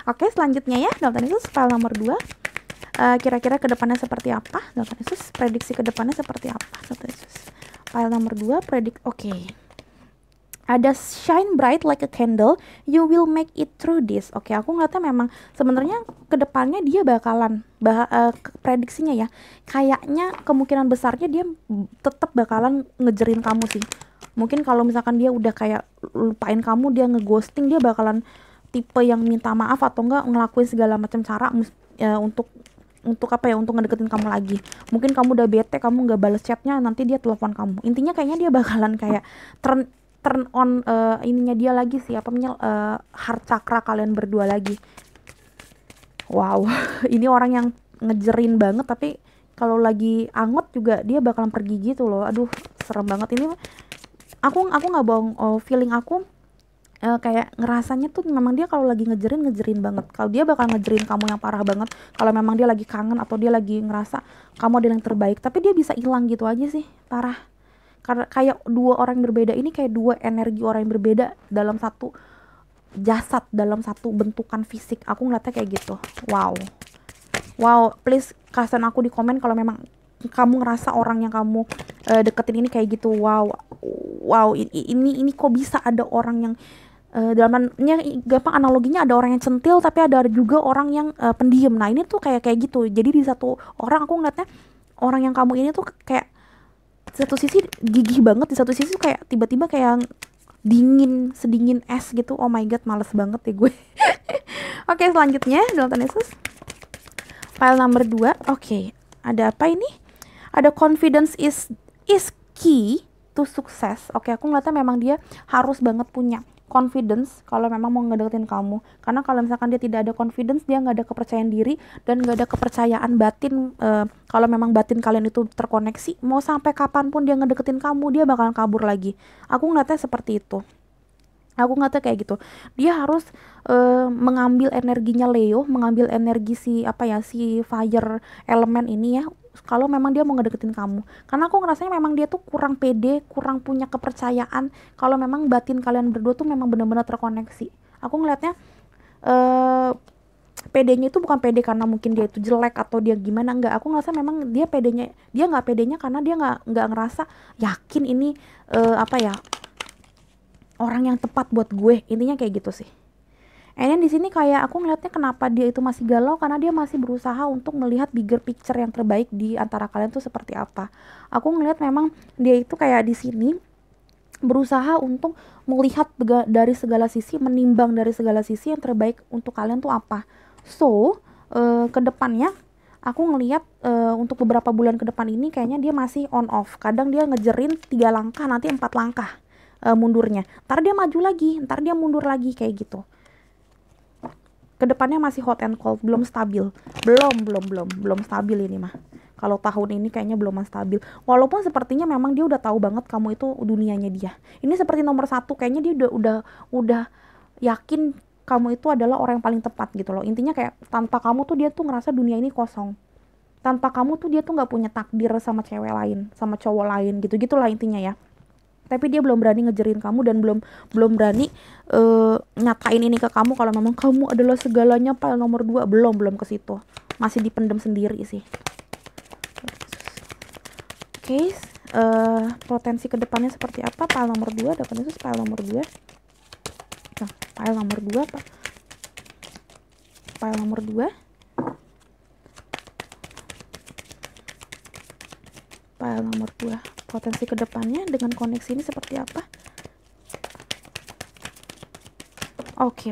Oke, selanjutnya ya, Dalton itu file nomor 2. Kira-kira kedepannya seperti apa? Dalton Yesus prediksi kedepannya seperti apa? Dalton Yesus file nomor 2 Oke. Ada shine bright like a candle, you will make it through this. Oke, aku ngeliatnya memang sebenarnya kedepannya dia bakalan prediksinya ya, kayaknya kemungkinan besarnya dia tetap bakalan ngejerin kamu sih. Mungkin kalau misalkan dia udah kayak lupain kamu, dia ngeghosting, dia bakalan tipe yang minta maaf atau enggak ngelakuin segala macam cara untuk apa ya, untuk ngedeketin kamu lagi. Mungkin kamu udah bete, kamu nggak balas chatnya, nanti dia telepon kamu. Intinya kayaknya dia bakalan kayak turn on ininya dia lagi sih, heart chakra kalian berdua lagi. Wow, ini orang yang ngejerin banget, tapi kalau lagi anget juga dia bakalan pergi gitu loh. Aduh, serem banget ini. Aku nggak bohong, feeling aku kayak ngerasanya tuh memang dia kalau lagi ngejerin banget. Kalau dia bakal ngejerin kamu yang parah banget, kalau memang dia lagi kangen atau dia lagi ngerasa kamu adalah yang terbaik, tapi dia bisa hilang gitu aja sih, parah. karena kayak dua orang yang berbeda ini, kayak dua energi orang yang berbeda dalam satu jasad, dalam satu bentukan fisik. Aku ngeliatnya kayak gitu. Wow, wow, please kasih aku di komen kalau memang kamu ngerasa orang yang kamu deketin ini kayak gitu. Wow, wow, ini kok bisa ada orang yang dalamnya, gampang analoginya, ada orang yang centil tapi ada juga orang yang pendiam. Nah ini tuh kayak gitu. Jadi di satu orang aku ngeliatnya orang yang kamu ini tuh kayak di satu sisi gigih banget, di satu sisi tuh kayak tiba-tiba kayak dingin, sedingin es gitu. Oh my god, males banget ya gue. Oke, selanjutnya Dalton Yesus file number 2. Oke, ada apa ini? Ada confidence is key to success. Oke, aku ngeliatnya memang dia harus banget punya confidence kalau memang mau ngedeketin kamu. Karena kalau misalkan dia tidak ada confidence, dia nggak ada kepercayaan diri dan nggak ada kepercayaan batin. Kalau memang batin kalian itu terkoneksi, mau sampai kapanpun dia ngedeketin kamu, dia bakalan kabur lagi. Aku ngeliatnya seperti itu. Aku ngeliatnya kayak gitu. Dia harus mengambil energinya Leo, mengambil energi si fire elemen ini ya, kalau memang dia mau ngedeketin kamu. Karena aku ngerasanya memang dia tuh kurang pede, kurang punya kepercayaan kalau memang batin kalian berdua tuh memang benar-benar terkoneksi. Aku ngeliatnya pedenya itu bukan pede karena mungkin dia itu jelek atau dia gimana, enggak. Aku ngerasa memang dia pedenya, dia nggak pedenya karena dia nggak ngerasa yakin ini orang yang tepat buat gue. Intinya kayak gitu sih. And di sini kayak aku ngeliatnya kenapa dia itu masih galau, karena dia masih berusaha untuk melihat bigger picture yang terbaik di antara kalian tuh seperti apa. Aku ngeliat memang dia itu kayak di sini berusaha untuk melihat dari segala sisi, menimbang dari segala sisi yang terbaik untuk kalian tuh apa. So, kedepannya aku ngeliat untuk beberapa bulan ke depan ini kayaknya dia masih on off. Kadang dia ngejerin 3 langkah, nanti 4 langkah mundurnya. Ntar dia maju lagi, ntar dia mundur lagi, kayak gitu. Kedepannya masih hot and cold, belum stabil. Belum stabil ini mah. Kalau tahun ini kayaknya belum stabil. Walaupun sepertinya memang dia udah tahu banget kamu itu dunianya dia. Ini seperti nomor 1, kayaknya dia udah yakin kamu itu adalah orang yang paling tepat gitu loh. Intinya kayak tanpa kamu tuh dia tuh ngerasa dunia ini kosong. Tanpa kamu tuh dia tuh nggak punya takdir sama cewek lain, sama cowok lain gitu, gitulah intinya ya. Tapi dia belum berani ngejerin kamu dan belum berani nyatain ini ke kamu kalau memang kamu adalah segalanya. File nomor 2 belum ke situ, masih dipendam sendiri sih. Oke, potensi kedepannya seperti apa? File nomor 2, dapat itu file nomor 2. Nah, file nomor 2 apa? File nomor 2. File nomor 2. Potensi kedepannya dengan koneksi ini seperti apa? Oke.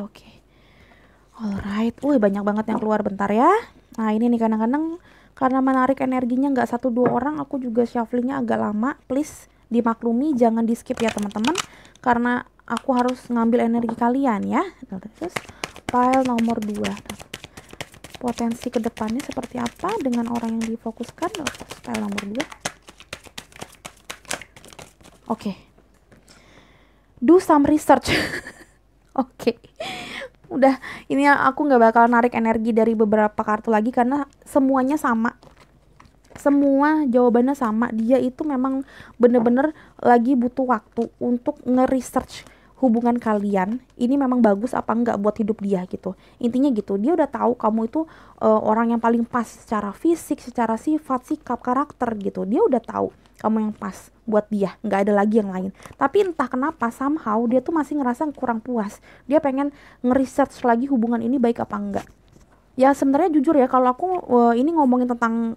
Alright. Banyak banget yang keluar, bentar ya. Nah ini nih, kadang-kadang karena menarik energinya nggak 1-2 orang, aku juga shufflingnya agak lama. Please dimaklumi, jangan di skip ya teman-teman, karena aku harus ngambil energi kalian ya. Terus file nomor 2. Potensi kedepannya seperti apa dengan orang yang difokuskan? File nomor 2. Oke. Do some research. Oke. Udah, ini aku nggak bakal narik energi dari beberapa kartu lagi karena semuanya sama. Semua jawabannya sama. Dia itu memang bener-bener lagi butuh waktu untuk nge-research hubungan kalian. Ini memang bagus apa enggak buat hidup dia gitu. Intinya gitu. Dia udah tahu kamu itu orang yang paling pas secara fisik, secara sifat, sikap, karakter gitu. Dia udah tahu kamu yang pas buat dia, nggak ada lagi yang lain. Tapi entah kenapa somehow dia tuh masih ngerasa kurang puas. Dia pengen nge-research lagi hubungan ini baik apa enggak. Ya sebenarnya jujur ya, kalau aku ini ngomongin tentang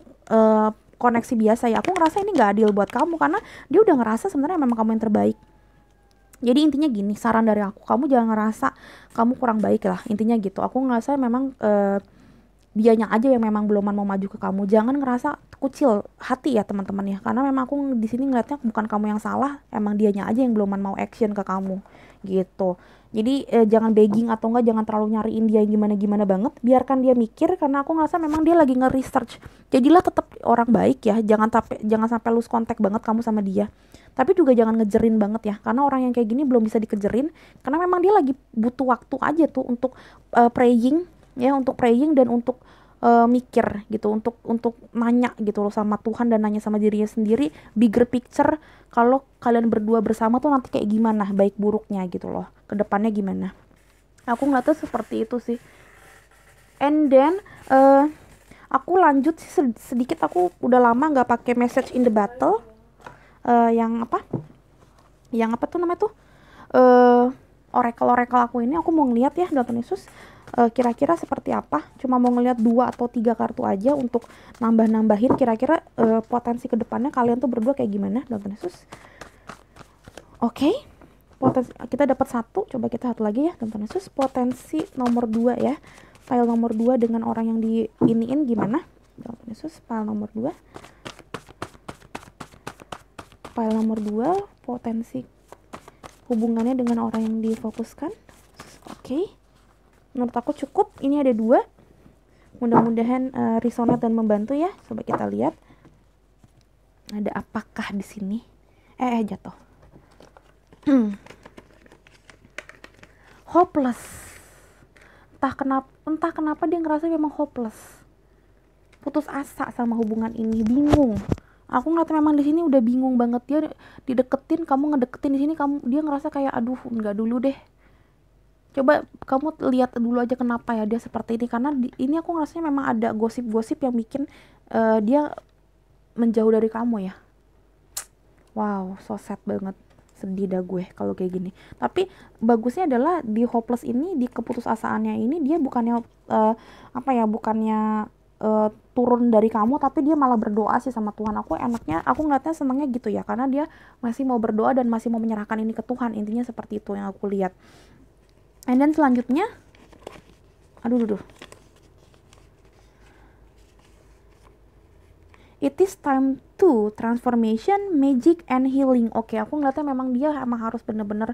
koneksi biasa ya, aku ngerasa ini nggak adil buat kamu karena dia udah ngerasa sebenarnya memang kamu yang terbaik. Jadi intinya gini, saran dari aku, kamu jangan ngerasa kamu kurang baik lah, intinya gitu. Aku ngerasa memang dianya aja yang memang belum mau maju ke kamu. Jangan ngerasa kucil hati ya teman-teman ya, karena memang aku di sini ngeliatnya bukan kamu yang salah, emang dianya aja yang belum mau action ke kamu gitu. Jadi jangan begging atau enggak, jangan terlalu nyariin dia gimana banget, biarkan dia mikir, karena aku ngerasa memang dia lagi nge-research. Jadilah tetap orang baik ya, jangan sampai lose contact banget kamu sama dia. Tapi juga jangan ngejerin banget ya, karena orang yang kayak gini belum bisa dikejerin, karena memang dia lagi butuh waktu aja tuh untuk praying ya, untuk praying dan untuk mikir gitu, untuk nanya gitu loh sama Tuhan dan nanya sama dirinya sendiri, bigger picture kalau kalian berdua bersama tuh nanti kayak gimana, baik buruknya gitu loh, kedepannya gimana. Aku ngeliatnya seperti itu sih. And then aku lanjut sih sedikit, aku udah lama nggak pakai message in the battle. Yang apa tuh namanya tuh, oracle aku ini, aku mau ngeliat ya Dalton Yesus kira-kira seperti apa. Cuma mau ngeliat 2 atau 3 kartu aja untuk nambah-nambahin kira-kira potensi kedepannya kalian tuh berdua kayak gimana Dalton Yesus. Oke, potensi kita dapat 1, coba kita satu lagi ya Dalton Yesus. Potensi nomor 2 ya, file nomor 2 dengan orang yang di iniin gimana Dalton Yesus. File nomor 2, file nomor 2, potensi hubungannya dengan orang yang difokuskan. Oke, menurut aku cukup, ini ada 2, mudah-mudahan resonate dan membantu ya. Coba kita lihat ada apakah di sini. Jatuh. Hopeless. Entah kenapa dia ngerasa memang hopeless, putus asa sama hubungan ini, bingung. Aku ngeliat memang di sini udah bingung banget, dia dideketin, kamu ngedeketin di sini, dia ngerasa kayak aduh nggak dulu deh. Coba kamu lihat dulu aja kenapa ya dia seperti ini, karena ini aku ngerasanya memang ada gosip-gosip yang bikin dia menjauh dari kamu ya. Wow, so sad banget, sedih dah gue kalau kayak gini. Tapi bagusnya adalah di hopeless ini, di keputusasaannya ini, dia bukannya bukannya turun dari kamu, tapi dia malah berdoa sih sama Tuhan. Aku ngeliatnya senengnya gitu ya, karena dia masih mau berdoa dan masih mau menyerahkan ini ke Tuhan. Intinya seperti itu yang aku lihat. And then selanjutnya, it is time to transformation, magic and healing. Oke, aku ngeliatnya memang dia harus bener-bener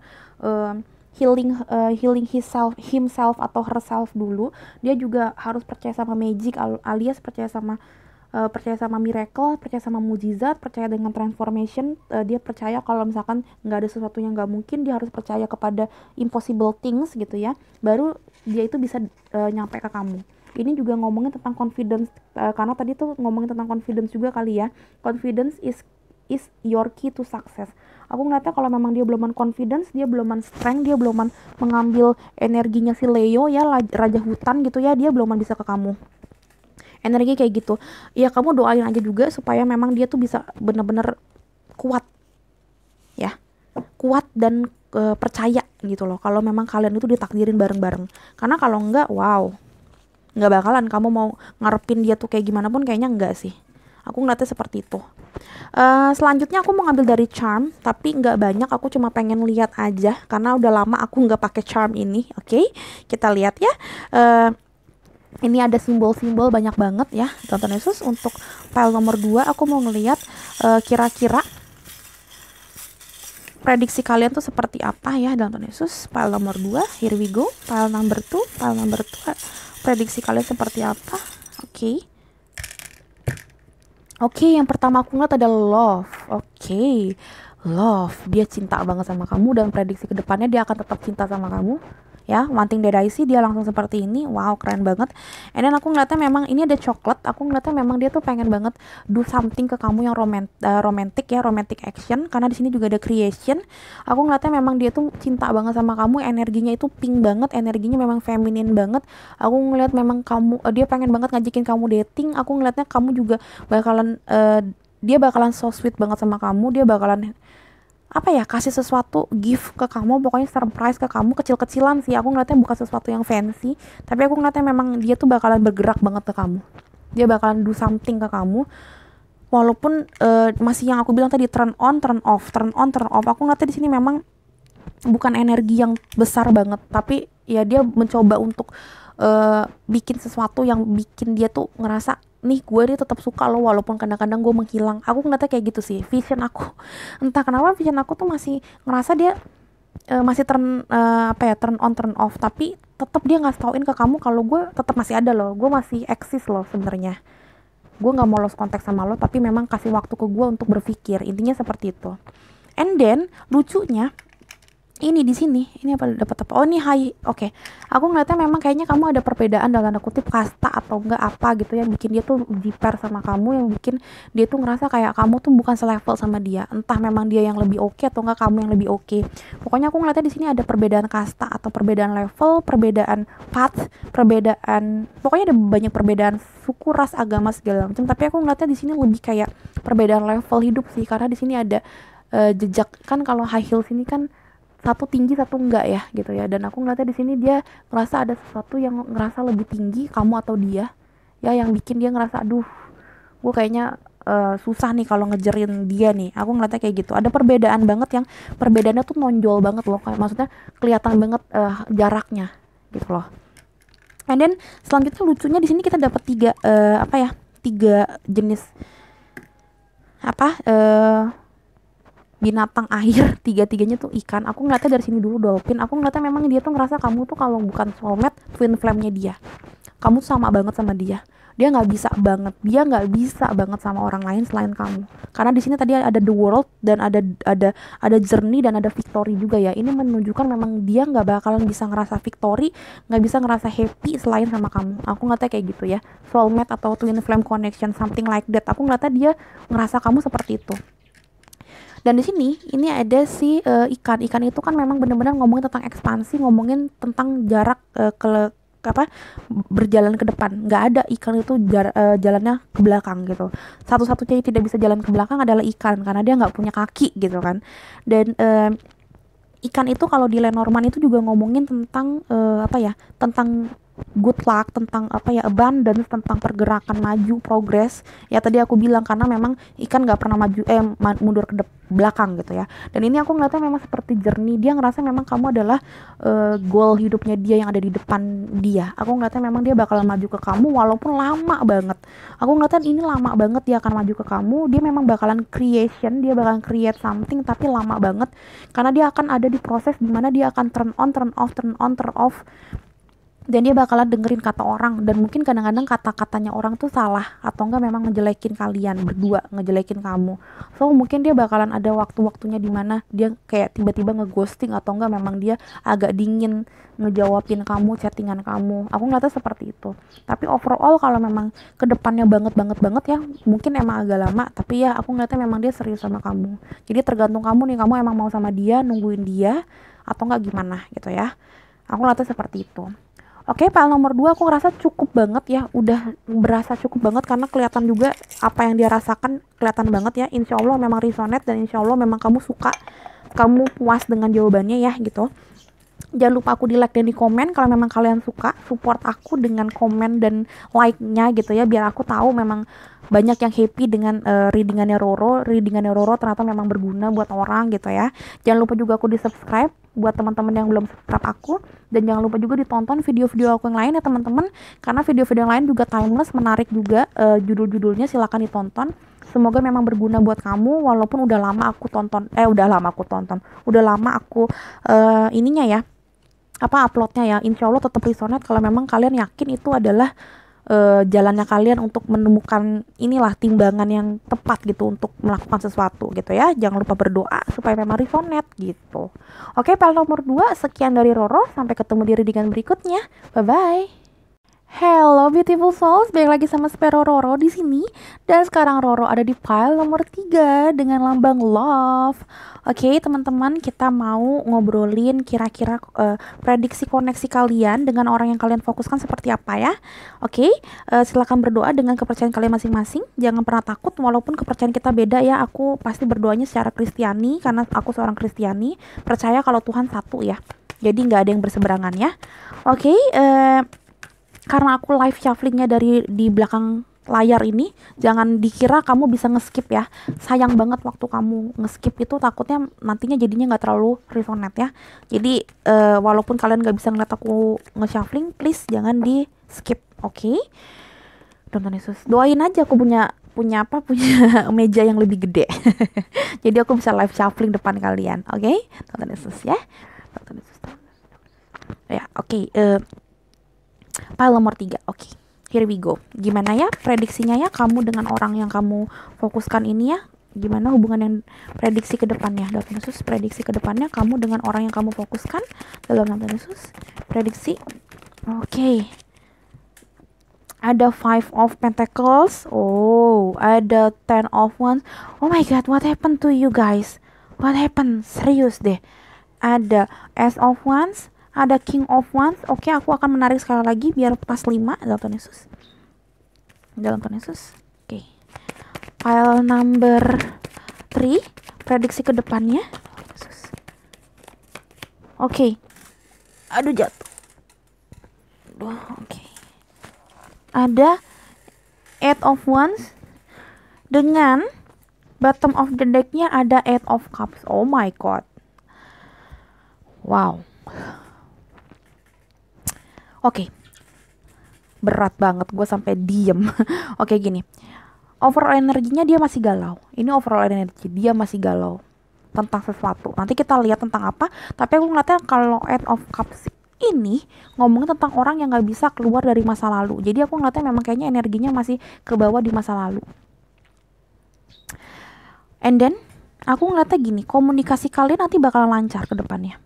healing himself atau herself dulu. Dia juga harus percaya sama magic, alias percaya sama miracle, percaya sama mujizat, percaya dengan transformation. Dia percaya kalau misalkan nggak ada sesuatu yang nggak mungkin, dia harus percaya kepada impossible things gitu ya, baru dia itu bisa nyampe ke kamu. Ini juga ngomongin tentang confidence, karena tadi tuh ngomongin tentang confidence juga kali ya. Confidence is your key to success. Aku ngeliatnya kalau memang dia belum confidence, dia belum strength, dia belum mengambil energinya si Leo ya, raja hutan gitu ya, dia belum bisa ke kamu. Energi kayak gitu. Ya kamu doain aja juga supaya memang dia tuh bisa bener-bener kuat ya. Kuat dan percaya gitu loh, kalau memang kalian itu ditakdirin bareng-bareng. Karena kalau enggak, wow, nggak bakalan kamu mau ngarepin dia tuh kayak gimana pun, kayaknya enggak sih. Aku ngeliatnya seperti itu. Selanjutnya aku mau ngambil dari charm, tapi nggak banyak, aku cuma pengen lihat aja karena udah lama aku nggak pakai charm ini. Oke, kita lihat ya. Ini ada simbol-simbol banyak banget ya Tuhan Yesus. Untuk file nomor 2 aku mau ngelihat kira-kira prediksi kalian tuh seperti apa ya Tuhan Yesus. File nomor 2, here we go. File number 2, prediksi kalian seperti apa. Oke, yang pertama aku ngeliat ada love. Oke, love, dia cinta banget sama kamu dan prediksi kedepannya dia akan tetap cinta sama kamu. Ya, one thing that I see, dia langsung seperti ini. Wow, keren banget. And then aku ngeliatnya memang ini ada coklat. Aku ngeliatnya memang dia tuh pengen banget do something ke kamu yang romantic ya, romantic action. Karena di sini juga ada creation. Aku ngeliatnya memang dia tuh cinta banget sama kamu. Energinya itu pink banget, energinya memang feminin banget. Aku ngeliat memang dia pengen banget ngajakin kamu dating. Aku ngeliatnya kamu juga bakalan dia bakalan so sweet banget sama kamu. Dia bakalan kasih sesuatu, gift ke kamu, pokoknya surprise ke kamu, kecil-kecilan sih. Aku ngeliatnya bukan sesuatu yang fancy, tapi aku ngeliatnya memang dia tuh bakalan bergerak banget ke kamu. Dia bakalan do something ke kamu, walaupun masih yang aku bilang tadi, turn on, turn off. Aku ngeliatnya di sini memang bukan energi yang besar banget, tapi ya dia mencoba untuk bikin sesuatu yang bikin dia tuh ngerasa, nih gue dia tetap suka lo walaupun kadang-kadang gue menghilang. Aku ngeliatnya kayak gitu sih vision aku. Entah kenapa vision aku tuh masih ngerasa dia masih turn on turn off, tapi tetap dia ngasih tauin ke kamu kalau gue tetap masih ada loh, gue masih eksis loh sebenarnya. Gue nggak mau lost kontak sama lo, tapi memang kasih waktu ke gue untuk berpikir. Intinya seperti itu. And then lucunya Ini di sini, ini apa dapat apa? Oh, ini high. Oke. Aku ngeliatnya memang kayaknya kamu ada perbedaan dalam tanda kutip kasta atau enggak apa gitu yang bikin dia tuh jiper sama kamu, yang bikin dia tuh ngerasa kayak kamu tuh bukan selevel sama dia. Entah memang dia yang lebih oke atau enggak kamu yang lebih oke. Pokoknya aku ngeliatnya di sini ada perbedaan kasta atau perbedaan level, perbedaan path, perbedaan, pokoknya ada banyak perbedaan suku, ras, agama segala macam. Tapi aku ngeliatnya di sini lebih kayak perbedaan level hidup sih, karena di sini ada jejak kan. Kalau high heels ini kan satu tinggi satu enggak ya gitu ya, dan aku ngeliatnya di sini dia ngerasa ada sesuatu yang ngerasa lebih tinggi kamu atau dia ya, yang bikin dia ngerasa aduh gue kayaknya susah nih kalau ngejerin dia nih. Aku ngeliatnya kayak gitu, ada perbedaan banget yang perbedaannya tuh nonjol banget loh, kayak maksudnya kelihatan banget jaraknya gitu loh. And then selanjutnya lucunya di sini kita dapat tiga jenis binatang air. Tiga-tiganya tuh ikan. Aku ngeliatnya dari sini dulu dolphin. Aku ngeliatnya memang dia tuh ngerasa kamu tuh kalau bukan soulmate, twin flame-nya dia. Kamu tuh sama banget sama dia. Dia nggak bisa banget sama orang lain selain kamu. Karena di sini tadi ada the world dan ada journey dan ada victory juga ya. Ini menunjukkan memang dia nggak bakalan bisa ngerasa victory, nggak bisa ngerasa happy selain sama kamu. Aku ngeliatnya kayak gitu ya. Soulmate atau twin flame connection, something like that. Aku ngeliatnya dia ngerasa kamu seperti itu. Dan di sini ini ada si ikan. Ikan itu kan memang benar-benar ngomongin tentang ekspansi, ngomongin tentang jarak berjalan ke depan. Nggak ada ikan itu jalannya ke belakang gitu. Satu-satunya yang tidak bisa jalan ke belakang adalah ikan karena dia nggak punya kaki gitu kan. Dan ikan itu kalau di Lenormand itu juga ngomongin tentang tentang good luck, tentang abundance, tentang pergerakan maju, progress. Ya tadi aku bilang karena memang ikan nggak pernah mundur ke belakang gitu ya. Dan ini aku ngeliatnya memang seperti journey. Dia ngerasa memang kamu adalah goal hidupnya dia yang ada di depan dia. Aku ngeliatnya memang dia bakalan maju ke kamu walaupun lama banget. Aku ngeliatnya ini lama banget dia akan maju ke kamu. Dia memang bakalan dia bakalan create something tapi lama banget karena dia akan ada di proses dimana dia akan turn on, turn off, turn on, turn off. Dan dia bakalan dengerin kata orang, dan mungkin kadang-kadang kata-katanya orang tuh salah atau enggak memang ngejelekin kalian berdua, ngejelekin kamu. So mungkin dia bakalan ada waktu-waktunya dimana dia kayak tiba-tiba ngeghosting atau enggak memang dia agak dingin ngejawabin kamu, chattingan kamu. Aku ngeliatnya seperti itu. Tapi overall kalau memang kedepannya banget ya, mungkin emang agak lama. Tapi ya aku ngeliatnya memang dia serius sama kamu. Jadi tergantung kamu nih, kamu emang mau sama dia, nungguin dia atau enggak gimana gitu ya. Aku ngeliatnya seperti itu. Oke, file nomor 2 aku ngerasa cukup banget ya, udah berasa cukup banget karena kelihatan juga apa yang dia rasakan, kelihatan banget ya. Insya Allah memang resonate dan insya Allah memang kamu suka, kamu puas dengan jawabannya ya gitu. Jangan lupa aku di like dan di komen kalau memang kalian suka. Support aku dengan komen dan like-nya gitu ya, biar aku tahu memang banyak yang happy dengan readingannya Roro ternyata memang berguna buat orang gitu ya. Jangan lupa juga aku di subscribe buat teman-teman yang belum subscribe aku, dan jangan lupa juga ditonton video-video aku yang lain ya teman-teman, karena video-video yang lain juga timeless, menarik juga. Judul-judulnya silakan ditonton. Semoga memang berguna buat kamu walaupun udah lama aku ininya ya, uploadnya ya. Insya Allah tetap resonate kalau memang kalian yakin itu adalah jalannya kalian untuk menemukan timbangan yang tepat gitu untuk melakukan sesuatu gitu ya. Jangan lupa berdoa supaya memang resonate gitu. Oke, file nomor 2 sekian dari Roro, sampai ketemu di readingan berikutnya. Bye bye. Hello beautiful souls, balik lagi sama Spero Roro di sini. Dan sekarang Roro ada di file nomor 3 dengan lambang love. Oke, teman-teman, kita mau ngobrolin kira-kira prediksi koneksi kalian dengan orang yang kalian fokuskan seperti apa ya. Oke, silakan berdoa dengan kepercayaan kalian masing-masing. Jangan pernah takut walaupun kepercayaan kita beda ya. Aku pasti berdoanya secara Kristiani karena aku seorang Kristiani, percaya kalau Tuhan satu ya. Jadi nggak ada yang berseberangan ya. Oke, karena aku live shufflingnya dari di belakang layar ini, jangan dikira kamu bisa ngeskip ya. Sayang banget waktu kamu ngeskip itu, takutnya nantinya jadinya nggak terlalu resonate ya. Jadi walaupun kalian nggak bisa ngeliat aku nge-shuffling, please jangan di skip, oke? Tuhan Yesus, doain aja aku punya meja yang lebih gede. Jadi aku bisa live shuffling depan kalian, oke? Tuhan Yesus ya. Tuhan Yesus. Ya, oke. File nomor 3, oke. Here we go. Gimana ya prediksinya ya kamu dengan orang yang kamu fokuskan ini ya? Gimana hubungan yang prediksi ke depannya dalam tanda khusus, prediksi ke depannya kamu dengan orang yang kamu fokuskan dalam tanda khusus, prediksi. Oke. Ada Five of Pentacles. Oh, ada Ten of Wands. Oh my god, what happened to you guys? What happened? Serius deh. Ada Ace of Wands, ada King of Wands. Oke, aku akan menarik sekali lagi biar pas 5 dalam tanda khusus. Dalam tanda khusus. Oke. File number 3, prediksi ke depannya. Oke. Aduh, jatuh. Oke. Ada Eight of Wands dengan bottom of the decknya ada Eight of Cups. Oh my god. Wow. Oke. Berat banget gue sampai diem. Oke, gini. Overall energinya dia masih galau. Ini overall energi dia masih galau tentang sesuatu. Nanti kita lihat tentang apa. Tapi aku ngeliatnya kalau Eight of Cups ini ngomongin tentang orang yang nggak bisa keluar dari masa lalu. Jadi aku ngeliatnya memang kayaknya energinya masih ke bawah di masa lalu. And then aku ngeliatnya gini, komunikasi kalian nanti bakalan lancar ke depannya.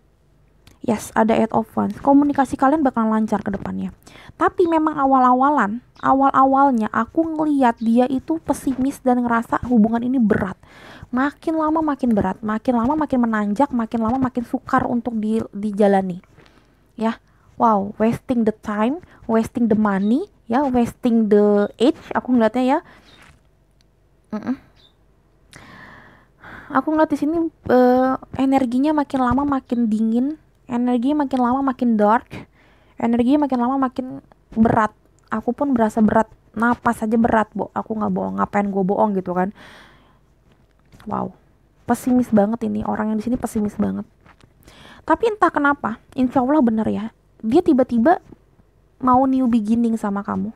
Yes, ada Eight of Wands. Komunikasi kalian bakalan lancar ke depannya. Tapi memang awal-awalnya aku ngeliat dia itu pesimis dan ngerasa hubungan ini berat. Makin lama makin berat, makin lama makin menanjak, makin lama makin sukar untuk dijalani. Ya, wow, wasting the time, wasting the money, ya, wasting the age. Aku ngeliatnya ya. Aku ngeliat di sini energinya makin lama makin dingin, energinya makin lama makin dark, energinya makin lama makin berat. Aku pun berasa berat, napas aja berat, aku nggak bohong, ngapain gue bohong gitu kan. Wow, pesimis banget ini orang yang di sini, pesimis banget. Tapi entah kenapa, insya Allah bener ya, dia tiba-tiba mau new beginning sama kamu.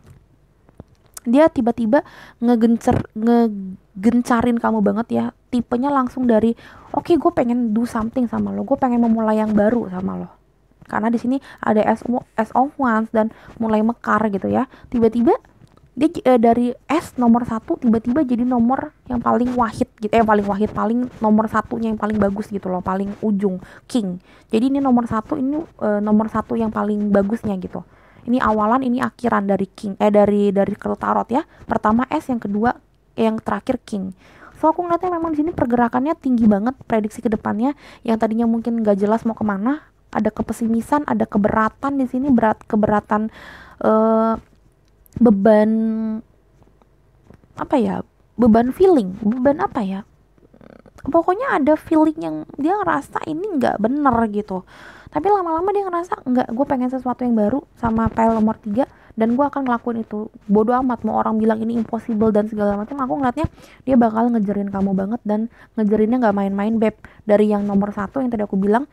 Dia tiba-tiba ngegencarin kamu banget ya. Tipenya langsung dari oke, gue pengen do something sama lo, gue pengen memulai yang baru sama lo. Karena di sini ada Ace of Wands dan mulai mekar gitu ya. Tiba-tiba dia dari S nomor 1 tiba-tiba jadi nomor yang paling wahid gitu, paling nomor satunya yang paling bagus gitu loh, paling ujung, king. Jadi ini nomor 1, ini nomor 1 yang paling bagusnya gitu. Ini awalan, ini akhiran dari king, dari kartu tarot ya. Pertama S, yang kedua, yang terakhir king. So aku ngeliatnya memang di sini pergerakannya tinggi banget, prediksi ke depannya yang tadinya mungkin nggak jelas mau kemana, ada kepesimisan, ada keberatan di sini, keberatan beban apa ya, beban feeling, beban apa ya, pokoknya ada feeling yang dia ngerasa ini nggak bener gitu. Tapi lama-lama dia ngerasa nggak, gue pengen sesuatu yang baru sama pile nomor 3 dan gue akan ngelakuin itu. Bodoh amat mau orang bilang ini impossible dan segala macam, aku ngeliatnya dia bakal ngejerin kamu banget, dan ngejerinnya nggak main-main beb. Dari yang nomor 1 yang tadi aku bilang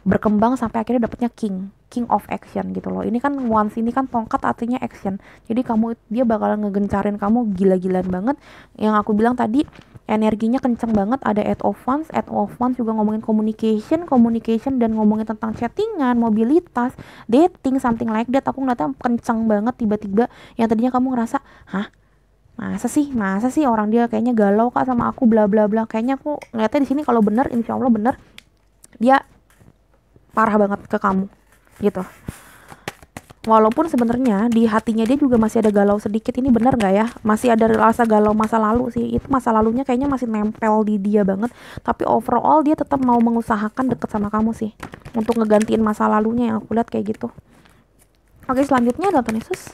berkembang sampai akhirnya dapetnya king of action gitu loh. Ini kan Wands, ini kan tongkat artinya action. Jadi dia bakalan ngegencarin kamu gila-gilaan banget. Yang aku bilang tadi energinya kenceng banget, ada Eight of Wands juga ngomongin communication dan ngomongin tentang chattingan, mobilitas, dating, something like that. Aku ngeliatnya kenceng banget tiba-tiba yang tadinya kamu ngerasa, hah? Masa sih orang dia kayaknya galau kak sama aku bla bla bla. Kayaknya aku ngeliatnya di sini kalau bener, insya Allah bener, dia parah banget ke kamu gitu. Walaupun sebenarnya di hatinya dia juga masih ada galau sedikit. Ini benar nggak ya? Masih ada rasa galau masa lalu sih. Itu masa lalunya kayaknya masih nempel di dia banget. Tapi overall dia tetap mau mengusahakan deket sama kamu sih, untuk ngegantiin masa lalunya, yang aku lihat kayak gitu. Oke, selanjutnya adalah Yesus.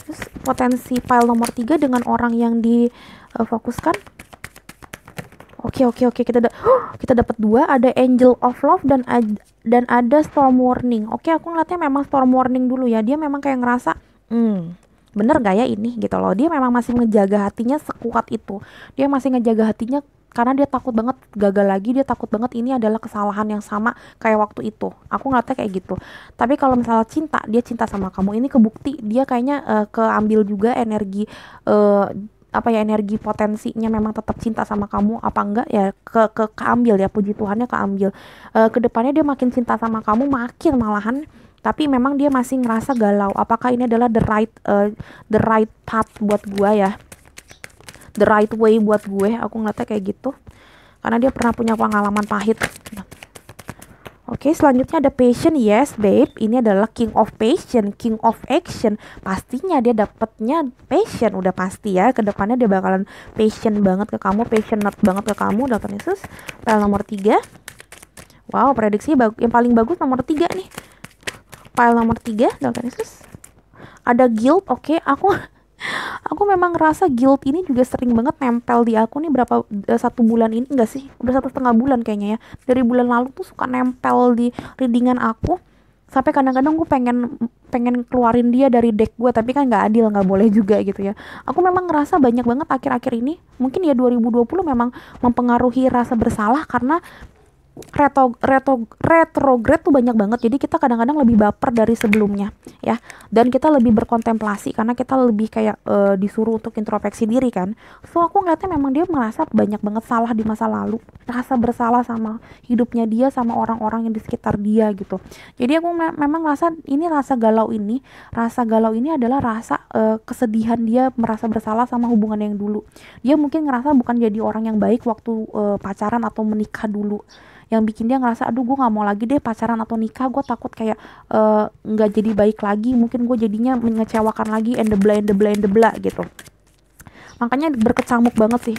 Terus potensi pile nomor 3 dengan orang yang difokuskan. Oke, kita dapat 2, ada Angel of Love dan ada Storm Warning. Oke, aku ngeliatnya memang Storm Warning dulu ya. Dia memang kayak ngerasa, bener gak ya ini gitu loh. Dia memang masih ngejaga hatinya sekuat itu. Dia masih ngejaga hatinya karena dia takut banget gagal lagi. Dia takut banget ini adalah kesalahan yang sama kayak waktu itu. Aku ngeliatnya kayak gitu. Tapi kalau misalnya cinta, dia cinta sama kamu. Ini kebukti dia kayaknya keambil juga energi energi potensinya, memang tetap cinta sama kamu apa enggak ya, keambil ya, puji Tuhannya keambil. Kedepannya dia makin cinta sama kamu, makin malahan. Tapi memang dia masih ngerasa galau, apakah ini adalah the right path buat gua ya. the right way buat gue. Aku ngeliatnya kayak gitu karena dia pernah punya pengalaman pahit. Oke, selanjutnya ada passion. Yes, babe. Ini adalah king of passion, king of action. Pastinya dia dapetnya passion, udah pasti ya. Kedepannya dia bakalan passion banget ke kamu, passionate banget ke kamu. Dr. Yesus. File nomor 3. Wow, prediksi yang paling bagus nomor 3 nih. File nomor 3, Dr. Yesus. Ada guilt. Oke, aku memang ngerasa guilt ini juga sering banget nempel di aku nih berapa 1 bulan ini, enggak sih, udah 1,5 bulan kayaknya ya, dari bulan lalu tuh suka nempel di readingan aku sampai kadang-kadang gue pengen keluarin dia dari deck gue, tapi kan nggak adil, nggak boleh juga gitu ya. Aku memang ngerasa banyak banget akhir-akhir ini, mungkin ya 2020 memang mempengaruhi rasa bersalah karena retrograde tuh banyak banget, jadi kita kadang-kadang lebih baper dari sebelumnya ya, dan kita lebih berkontemplasi karena kita lebih kayak disuruh untuk introspeksi diri kan. So aku ngeliatnya memang dia merasa banyak banget salah di masa lalu, rasa bersalah sama hidupnya dia, sama orang-orang yang di sekitar dia gitu. Jadi aku memang rasa galau ini adalah rasa kesedihan dia, merasa bersalah sama hubungan yang dulu. Dia mungkin ngerasa bukan jadi orang yang baik waktu pacaran atau menikah dulu, yang bikin dia ngerasa aduh gue nggak mau lagi deh pacaran atau nikah, gue takut kayak nggak jadi baik lagi, mungkin gue jadinya mengecewakan lagi, and the bla gitu. Makanya berkecamuk banget sih.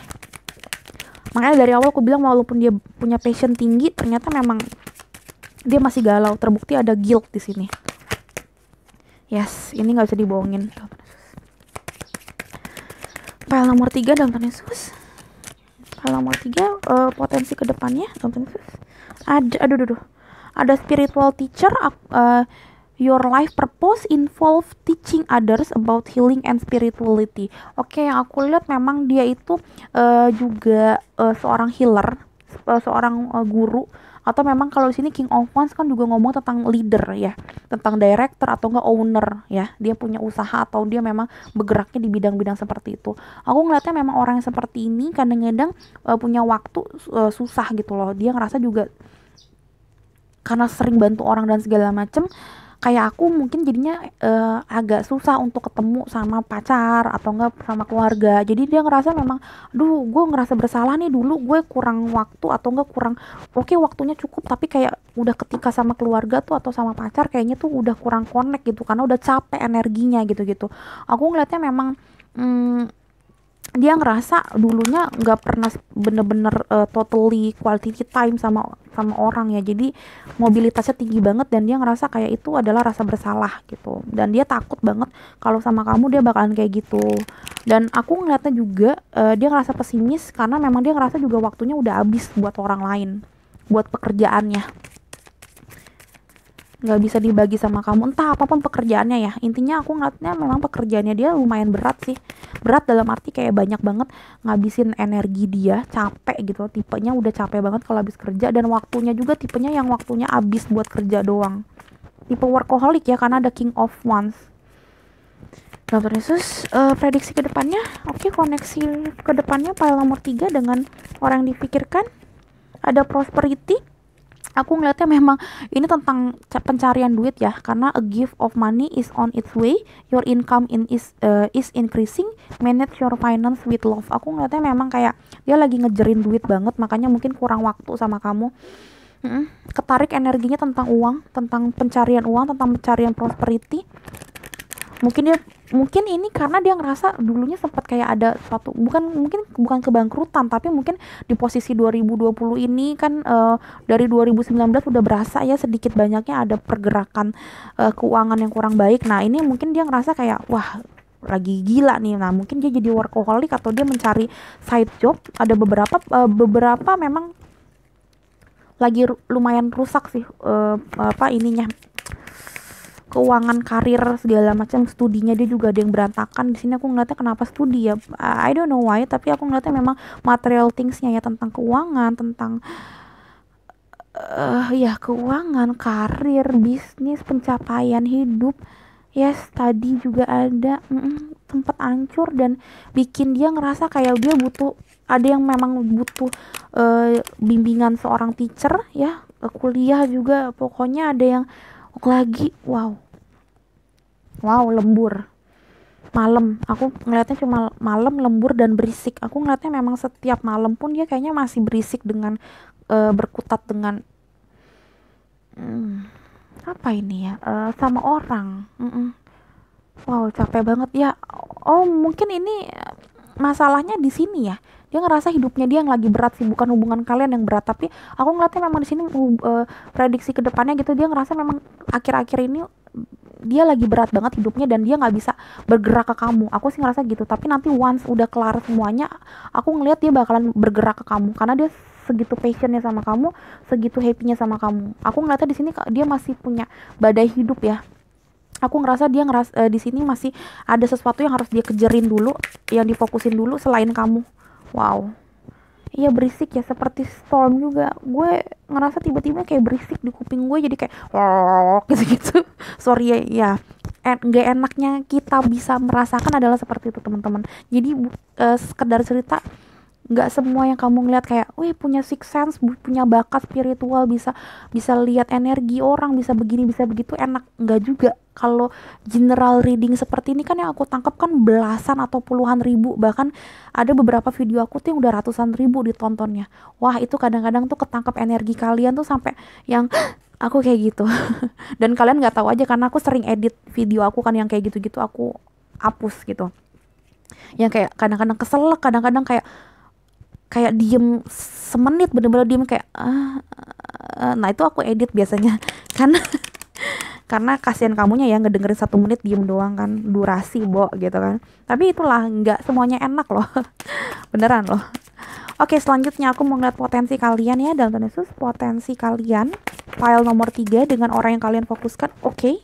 Makanya dari awal aku bilang walaupun dia punya passion tinggi, ternyata memang dia masih galau. Terbukti ada guilt di sini. Yes, ini nggak bisa dibohongin. File nomor 3, Tuhan Yesus. File nomor 3, potensi kedepannya, Tuhan Yesus. Ada spiritual teacher. Your life purpose involve teaching others about healing and spirituality. Oke, yang aku lihat memang dia itu juga seorang healer, seorang guru, atau memang kalau di sini King of Wands kan juga ngomong tentang leader ya, tentang director atau enggak owner ya. Dia punya usaha atau dia memang bergeraknya di bidang-bidang seperti itu. Aku ngeliatnya memang orang yang seperti ini kadang-kadang punya waktu susah gitu loh. Dia ngerasa juga karena sering bantu orang dan segala macem, kayak aku mungkin jadinya agak susah untuk ketemu sama pacar atau enggak sama keluarga. Jadi dia ngerasa memang gue ngerasa bersalah nih, dulu gue kurang waktu atau enggak kurang waktunya cukup, tapi kayak udah ketika sama keluarga tuh atau sama pacar kayaknya tuh udah kurang connect gitu karena udah capek energinya gitu. Aku ngeliatnya memang dia ngerasa dulunya nggak pernah bener-bener totally quality time sama orang ya, jadi mobilitasnya tinggi banget dan dia ngerasa kayak itu adalah rasa bersalah gitu, dan dia takut banget kalau sama kamu dia bakalan kayak gitu. Dan aku ngeliatnya juga dia ngerasa pesimis karena memang dia ngerasa juga waktunya udah habis buat orang lain, buat pekerjaannya nggak bisa dibagi sama kamu, entah apapun pekerjaannya ya. Intinya aku ngeliatnya memang pekerjaannya dia lumayan berat sih, berat dalam arti kayak banyak banget ngabisin energi dia, capek gitu, tipenya udah capek banget kalau habis kerja, dan waktunya juga tipenya yang waktunya habis buat kerja doang, tipe workaholic ya, karena ada King of Wands. Tuhan Yesus. Prediksi kedepannya, oke, koneksi kedepannya file nomor 3 dengan orang yang dipikirkan. Ada prosperity. Aku ngeliatnya memang ini tentang pencarian duit ya, karena a gift of money is on its way, your income is increasing, manage your finance with love. Aku ngeliatnya memang kayak dia lagi ngejerin duit banget, makanya mungkin kurang waktu sama kamu. Ketarik energinya tentang uang, tentang pencarian uang, tentang pencarian prosperity. Mungkin ini karena dia ngerasa dulunya sempat kayak ada suatu, bukan kebangkrutan, tapi mungkin di posisi 2020 ini kan dari 2019 udah berasa ya sedikit banyaknya ada pergerakan keuangan yang kurang baik. Nah ini mungkin dia ngerasa kayak wah lagi gila nih. Nah mungkin dia jadi workaholic atau dia mencari side job. Ada beberapa memang lagi lumayan rusak sih keuangan, karir, segala macam, studinya dia juga ada yang berantakan. Di sini aku ngeliatnya kenapa studi ya, I don't know why, tapi aku ngeliatnya memang material thingsnya ya, tentang keuangan, tentang ya keuangan, karir, bisnis, pencapaian hidup. Yes, tadi juga ada tempat hancur dan bikin dia ngerasa kayak dia butuh, ada yang memang butuh bimbingan seorang teacher ya, kuliah juga, pokoknya ada yang lagi wow lembur. malam. Aku ngeliatnya cuma malam, lembur dan berisik. Aku ngeliatnya memang setiap malam pun dia kayaknya masih berisik dengan berkutat dengan hmm, apa ini ya? Sama orang. Wow, capek banget ya. Oh, mungkin ini masalahnya di sini ya. Dia ngerasa hidupnya dia yang lagi berat sih, bukan hubungan kalian yang berat. Tapi aku ngeliatnya memang di sini prediksi ke depannya gitu, dia ngerasa memang akhir-akhir ini dia lagi berat banget hidupnya dan dia nggak bisa bergerak ke kamu. Aku sih ngerasa gitu. Tapi nanti once udah kelar semuanya, aku ngeliat dia bakalan bergerak ke kamu karena dia segitu passionnya sama kamu, segitu happynya sama kamu. Aku ngeliatnya di sini dia masih punya badai hidup ya. Aku ngerasa dia di sini masih ada sesuatu yang harus dia kejarin dulu, yang difokusin dulu selain kamu. Wow. Iya berisik ya, seperti storm juga. Gue ngerasa tiba-tiba kayak berisik di kuping gue, jadi kayak gitu-gitu. Sorry ya. Gak enaknya kita bisa merasakan adalah seperti itu teman-teman. Jadi sekedar cerita, nggak semua yang kamu ngeliat kayak, wih punya six sense, punya bakat spiritual, bisa bisa lihat energi orang, bisa begini bisa begitu, enak. Nggak juga. Kalau general reading seperti ini kan yang aku tangkap kan belasan atau puluhan ribu, bahkan ada beberapa video aku tuh yang udah ratusan ribu ditontonnya. Wah itu kadang-kadang tuh ketangkap energi kalian tuh sampai yang aku kayak gitu. Dan kalian nggak tahu aja karena aku sering edit video aku kan yang kayak gitu-gitu, aku hapus gitu. Yang kayak kadang-kadang kesel, kadang-kadang kayak kayak diem semenit, bener-bener diem kayak nah itu aku edit biasanya karena karena kasihan kamunya ya ngedengerin 1 menit diem doang kan, durasi gitu kan. Tapi itulah, nggak semuanya enak loh. Beneran loh. Oke, selanjutnya aku mau ngeliat potensi kalian ya, dalam tanda khusus potensi kalian, file nomor 3 dengan orang yang kalian fokuskan. Oke.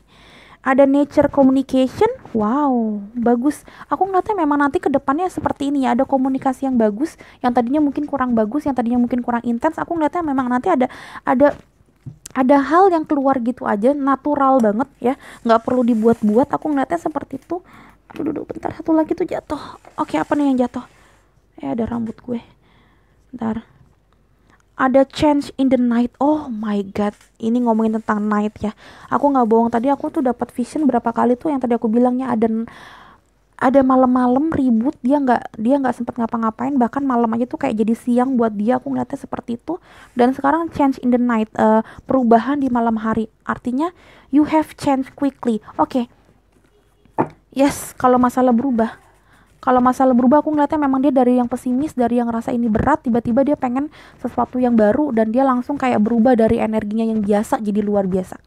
Ada nature communication. Wow, bagus. Aku ngeliatnya memang nanti ke depannya seperti ini ya, ada komunikasi yang bagus, yang tadinya mungkin kurang bagus, yang tadinya mungkin kurang intens. Aku ngeliatnya memang nanti ada ada hal yang keluar gitu aja, natural banget ya, nggak perlu dibuat-buat. Aku ngeliatnya seperti itu. Aduh, bentar, satu lagi tuh jatuh. Oke, apa nih yang jatuh? Ada rambut gue. Bentar. Ada change in the night. Oh my god, ini ngomongin tentang night ya. Aku nggak bohong, tadi aku tuh dapat vision berapa kali tuh yang tadi aku bilangnya ada malam-malam ribut, dia nggak sempat ngapa-ngapain, bahkan malam aja tuh kayak jadi siang buat dia. Aku ngeliatnya seperti itu. Dan sekarang change in the night, perubahan di malam hari, artinya you have changed quickly. Oke. Yes, kalau masalah berubah, aku ngeliatnya memang dia dari yang pesimis, dari yang ngerasa ini berat, tiba-tiba dia pengen sesuatu yang baru dan dia langsung kayak berubah dari energinya yang biasa jadi luar biasa.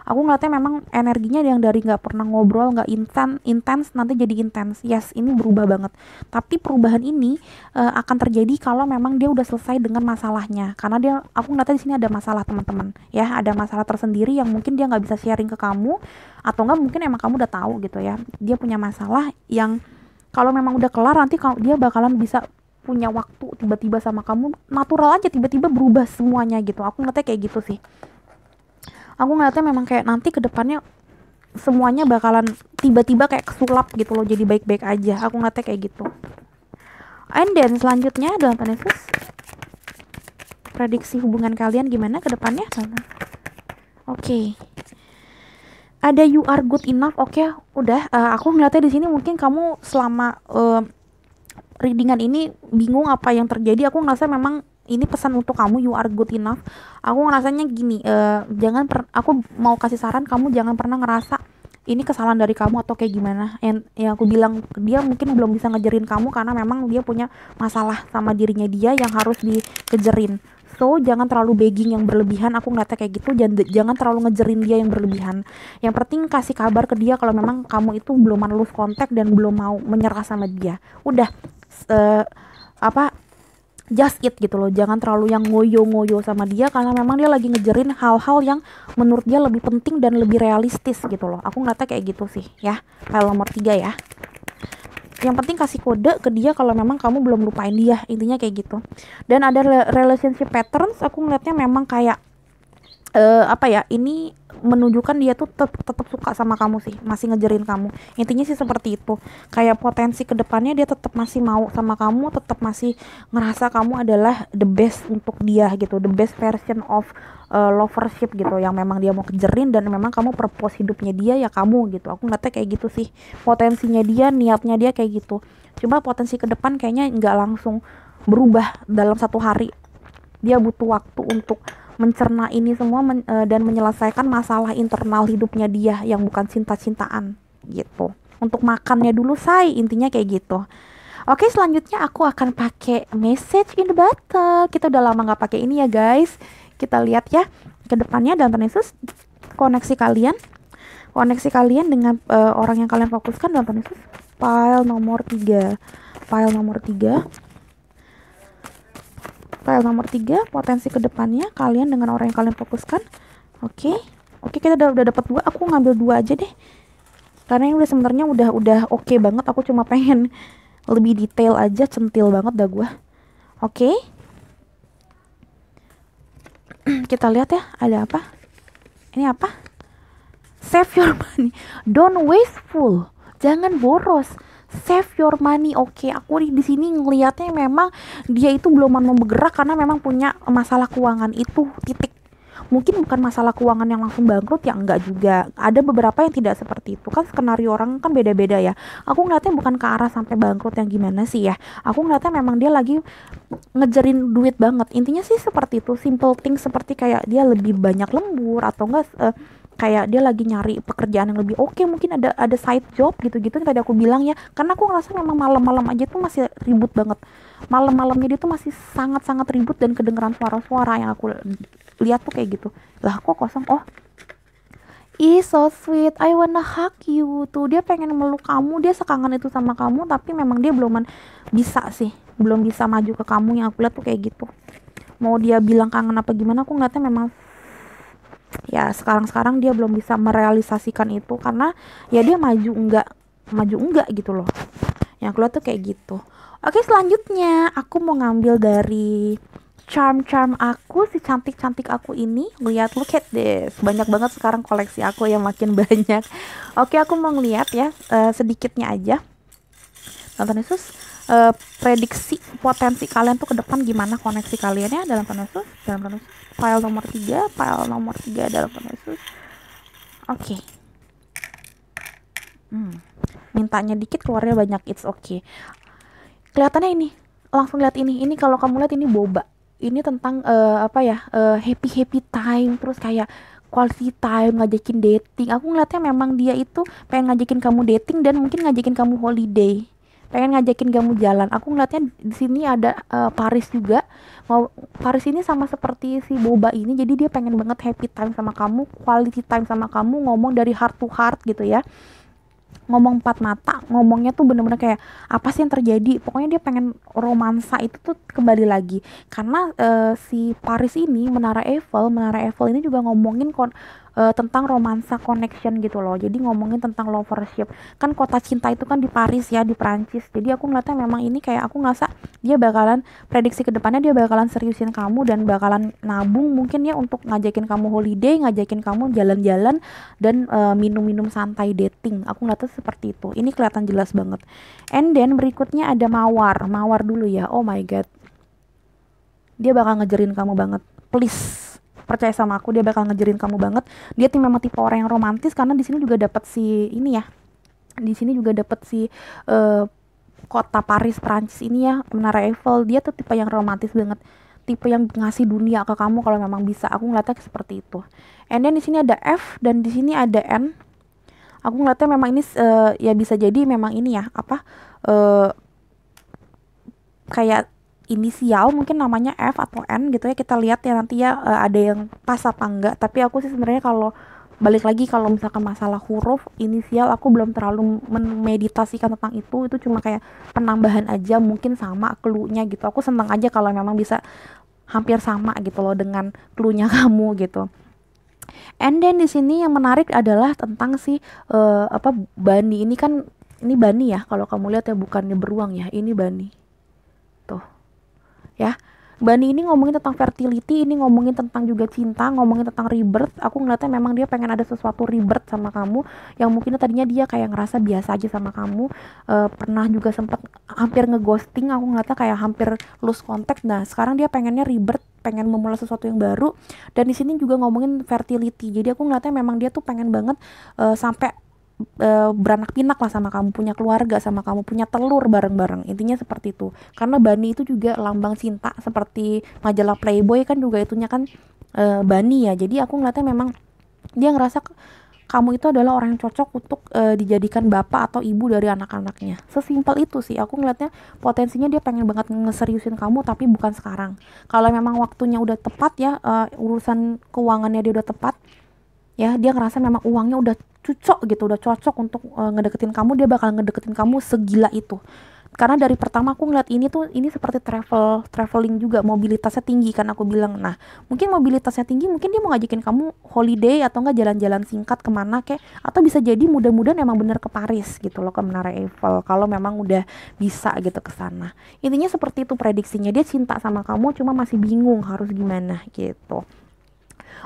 Aku ngeliatnya memang energinya yang dari nggak pernah ngobrol, nggak intens, nanti jadi intens. Yes, ini berubah banget. Tapi perubahan ini akan terjadi kalau memang dia udah selesai dengan masalahnya. Karena aku ngeliatnya di sini ada masalah teman-teman. Ya, ada masalah tersendiri yang mungkin dia nggak bisa sharing ke kamu, atau nggak mungkin emang kamu udah tahu gitu ya. Dia punya masalah yang kalau memang udah kelar nanti dia bakalan bisa punya waktu tiba-tiba sama kamu, natural aja tiba-tiba berubah semuanya gitu. Aku ngeliatnya kayak gitu sih. Aku ngeliatnya memang kayak nanti ke depannya semuanya bakalan tiba-tiba kayak kesulap gitu loh, jadi baik-baik aja. Aku ngeliatnya kayak gitu. And then selanjutnya dalam tanda khusus prediksi hubungan kalian gimana ke depannya. Oke. Ada you are good enough. Oke, udah. Aku ngeliatnya di sini mungkin kamu selama readingan ini bingung apa yang terjadi. Aku ngerasa memang ini pesan untuk kamu, you are good enough. Aku ngerasanya gini, aku mau kasih saran, kamu jangan pernah ngerasa ini kesalahan dari kamu atau kayak gimana. Yang aku bilang, dia mungkin belum bisa ngejerin kamu karena memang dia punya masalah sama dirinya dia yang harus dikejerin. So, jangan terlalu begging yang berlebihan. Aku ngeliatnya kayak gitu, jangan terlalu ngejerin dia yang berlebihan. Yang penting kasih kabar ke dia kalau memang kamu itu belum lose kontak dan belum mau menyerah sama dia. Udah, just it gitu loh. Jangan terlalu yang ngoyo-ngoyo sama dia karena memang dia lagi ngejerin hal-hal yang menurut dia lebih penting dan lebih realistis gitu loh. Aku ngeliatnya kayak gitu sih ya. File nomor 3 ya. Yang penting kasih kode ke dia kalau memang kamu belum lupain dia, intinya kayak gitu. Dan ada relationship patterns, aku ngeliatnya memang kayak apa ya, ini menunjukkan dia tuh tetap suka sama kamu sih, masih ngejerin kamu. Intinya sih seperti itu. Kayak potensi kedepannya dia tetap masih mau sama kamu, tetap masih ngerasa kamu adalah the best untuk dia gitu, the best version of lovership gitu, yang memang dia mau kejerin dan memang kamu purpose hidupnya dia ya kamu gitu. Aku ngeliatnya kayak gitu sih. Potensinya dia, niatnya dia kayak gitu. Cuma potensi ke depan kayaknya nggak langsung berubah dalam satu hari. Dia butuh waktu untuk mencerna ini semua dan menyelesaikan masalah internal hidupnya dia yang bukan cinta-cintaan gitu. Untuk makannya dulu say, intinya kayak gitu. Oke, selanjutnya aku akan pakai message in the bottle. Kita udah lama nggak pakai ini ya guys. Kita lihat ya ke depannya dalam Yesus, koneksi kalian. Koneksi kalian dengan orang yang kalian fokuskan dalam Yesus. File nomor 3. File nomor 3. File nomor 3, potensi kedepannya kalian dengan orang yang kalian fokuskan. Oke. Oke, kita udah dapat 2. Aku ngambil 2 aja deh. Karena ini udah sebenarnya udah oke banget. Aku cuma pengen lebih detail aja, centil banget dah gua. Oke. Kita lihat ya, ada apa? Ini apa? Save your money. Don't wasteful. Jangan boros. Save your money. Oke, aku di sini ngelihatnya memang dia itu belum mau bergerak karena memang punya masalah keuangan itu, titik. Mungkin bukan masalah keuangan yang langsung bangkrut ya, enggak juga. Ada beberapa yang tidak seperti itu. Kan skenario orang kan beda-beda ya. Aku ngeliatnya bukan ke arah sampai bangkrut yang gimana sih ya. Aku ngeliatnya memang dia lagi ngejerin duit banget. Intinya sih seperti itu. Simple thing seperti kayak dia lebih banyak lembur atau enggak kayak dia lagi nyari pekerjaan yang lebih oke, mungkin ada side job gitu-gitu yang tadi aku bilang ya. Karena aku ngerasa memang malam-malam aja tuh masih ribut banget. Malam-malamnya dia tuh masih sangat-sangat ribut dan kedengeran suara-suara yang aku lihat tuh kayak gitu. Lah kok kosong? Oh, ih so sweet, I wanna hug you. Tuh dia pengen meluk kamu, dia sekangen itu sama kamu, tapi memang dia belum bisa sih, belum bisa maju ke kamu. Yang aku lihat tuh kayak gitu. Mau dia bilang kangen apa gimana, aku ngeliatnya memang ya sekarang dia belum bisa merealisasikan itu karena ya dia maju enggak gitu loh. Yang keluar tuh kayak gitu. Oke, selanjutnya aku mau ngambil dari charm aku, si cantik aku ini. Lihat, look at this, banyak banget sekarang koleksi aku yang makin banyak. Oke, aku mau ngeliat ya sedikitnya aja. Tonton Yesus, prediksi potensi kalian tuh ke depan gimana, koneksi kalian ya dalam Yesus, file nomor 3 dalam Yesus. Oke. Mintanya dikit keluarnya banyak, it's okay. Kelihatannya ini, langsung lihat ini kalau kamu lihat ini boba. Ini tentang happy time, terus kayak quality time, ngajakin dating. Aku ngeliatnya memang dia itu pengen ngajakin kamu dating dan mungkin ngajakin kamu holiday, pengen ngajakin kamu jalan. Aku ngeliatnya di sini ada Paris juga. Paris ini sama seperti si boba ini, jadi dia pengen banget happy time sama kamu, quality time sama kamu, ngomong dari heart to heart gitu ya, ngomong empat mata, ngomongnya tuh bener-bener kayak apa sih yang terjadi, pokoknya dia pengen romansa itu tuh kembali lagi. Karena si Paris ini, Menara Eiffel ini juga ngomongin tentang romansa connection gitu loh, jadi ngomongin tentang lovership. Kan kota cinta itu kan di Paris ya, di Prancis. Jadi aku ngeliatnya memang ini kayak, aku ngerasa dia bakalan, prediksi kedepannya dia bakalan seriusin kamu dan bakalan nabung mungkin ya untuk ngajakin kamu holiday, ngajakin kamu jalan-jalan dan minum-minum santai, dating. Aku ngeliatnya seperti itu. Ini kelihatan jelas banget. And then berikutnya ada Mawar dulu ya. Oh my god, dia bakal ngejerin kamu banget. Please percaya sama aku, dia bakal ngejerin kamu banget. Dia tuh memang tipe orang yang romantis, karena di sini juga dapat si ini ya. Di sini juga dapat si kota Paris Prancis ini ya, Menara Eiffel. Dia tuh tipe yang romantis banget, tipe yang ngasih dunia ke kamu kalau memang bisa. Aku ngeliatnya seperti itu. And then di sini ada F dan di sini ada N. Aku ngeliatnya memang ini ya bisa jadi memang ini ya, apa kayak inisial, mungkin namanya F atau N gitu ya. Kita lihat ya nanti ya ada yang pas apa enggak. Tapi aku sih sebenarnya kalau balik lagi, kalau misalkan masalah huruf inisial, aku belum terlalu memeditasikan tentang itu cuma kayak penambahan aja, mungkin sama clue-nya gitu. Aku seneng aja kalau memang bisa hampir sama gitu loh dengan clue-nya kamu gitu. And then di sini yang menarik adalah tentang si Bani ini kan, ini Bani ya kalau kamu lihat ya, bukannya beruang ya, ini Bani tuh ya. Bani ini ngomongin tentang fertility, ini ngomongin tentang juga cinta, ngomongin tentang rebirth. Aku ngeliatnya memang dia pengen ada sesuatu rebirth sama kamu, yang mungkin tadinya dia kayak ngerasa biasa aja sama kamu, pernah juga sempat hampir ngeghosting. Aku ngeliatnya kayak hampir lose contact. Nah sekarang dia pengennya rebirth, pengen memulai sesuatu yang baru. Dan di sini juga ngomongin fertility, jadi aku ngeliatnya memang dia tuh pengen banget sampai beranak pinak lah sama kamu, punya keluarga sama kamu, punya telur bareng-bareng, intinya seperti itu. Karena Bani itu juga lambang cinta, seperti majalah Playboy kan juga itunya kan Bani ya. Jadi aku ngeliatnya memang dia ngerasa kamu itu adalah orang yang cocok untuk dijadikan bapak atau ibu dari anak-anaknya. Sesimpel itu sih. Aku ngeliatnya potensinya dia pengen banget ngeseriusin kamu, tapi bukan sekarang. Kalau memang waktunya udah tepat ya, urusan keuangannya dia udah tepat ya, dia ngerasa memang uangnya udah cocok gitu, udah cocok untuk ngedeketin kamu, dia bakal ngedeketin kamu segila itu. Karena dari pertama aku ngeliat ini seperti traveling juga, mobilitasnya tinggi kan aku bilang. Nah mungkin mobilitasnya tinggi, mungkin dia mau ngajakin kamu holiday atau enggak jalan-jalan singkat kemana kek, atau bisa jadi mudah-mudahan emang bener ke Paris gitu loh, ke Menara Eiffel, kalau memang udah bisa gitu ke sana. Intinya seperti itu prediksinya, dia cinta sama kamu cuma masih bingung harus gimana gitu.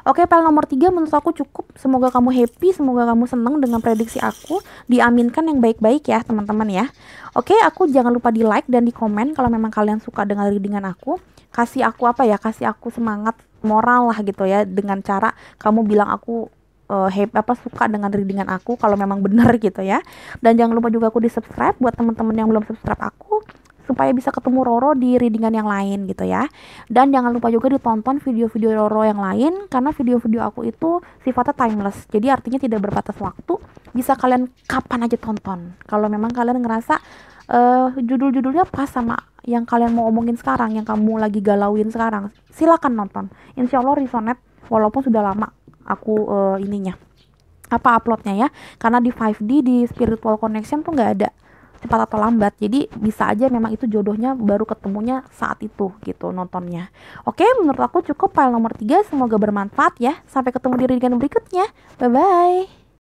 Oke, file nomor 3 menurut aku cukup. Semoga kamu happy, semoga kamu seneng dengan prediksi aku. Diaminkan yang baik-baik ya, teman-teman ya. Oke, aku jangan lupa di like dan di komen kalau memang kalian suka dengan readingan aku. Kasih aku apa ya? Kasih aku semangat moral lah gitu ya, dengan cara kamu bilang aku suka dengan readingan aku kalau memang benar gitu ya. Dan jangan lupa juga aku di subscribe buat teman-teman yang belum subscribe aku, supaya bisa ketemu Roro di readingan yang lain gitu ya. Dan jangan lupa juga ditonton video-video Roro yang lain, karena video-video aku itu sifatnya timeless, jadi artinya tidak berbatas waktu, bisa kalian kapan aja tonton. Kalau memang kalian ngerasa judul-judulnya pas sama yang kalian mau omongin sekarang, yang kamu lagi galauin sekarang, silakan nonton. Insya Allah resonate, walaupun sudah lama aku uploadnya ya, karena di 5D di Spiritual Connection tuh nggak ada cepat atau lambat, jadi bisa aja memang itu jodohnya baru ketemunya saat itu gitu nontonnya. Oke, menurut aku cukup file nomor 3, semoga bermanfaat ya. Sampai ketemu di readingan berikutnya, bye bye.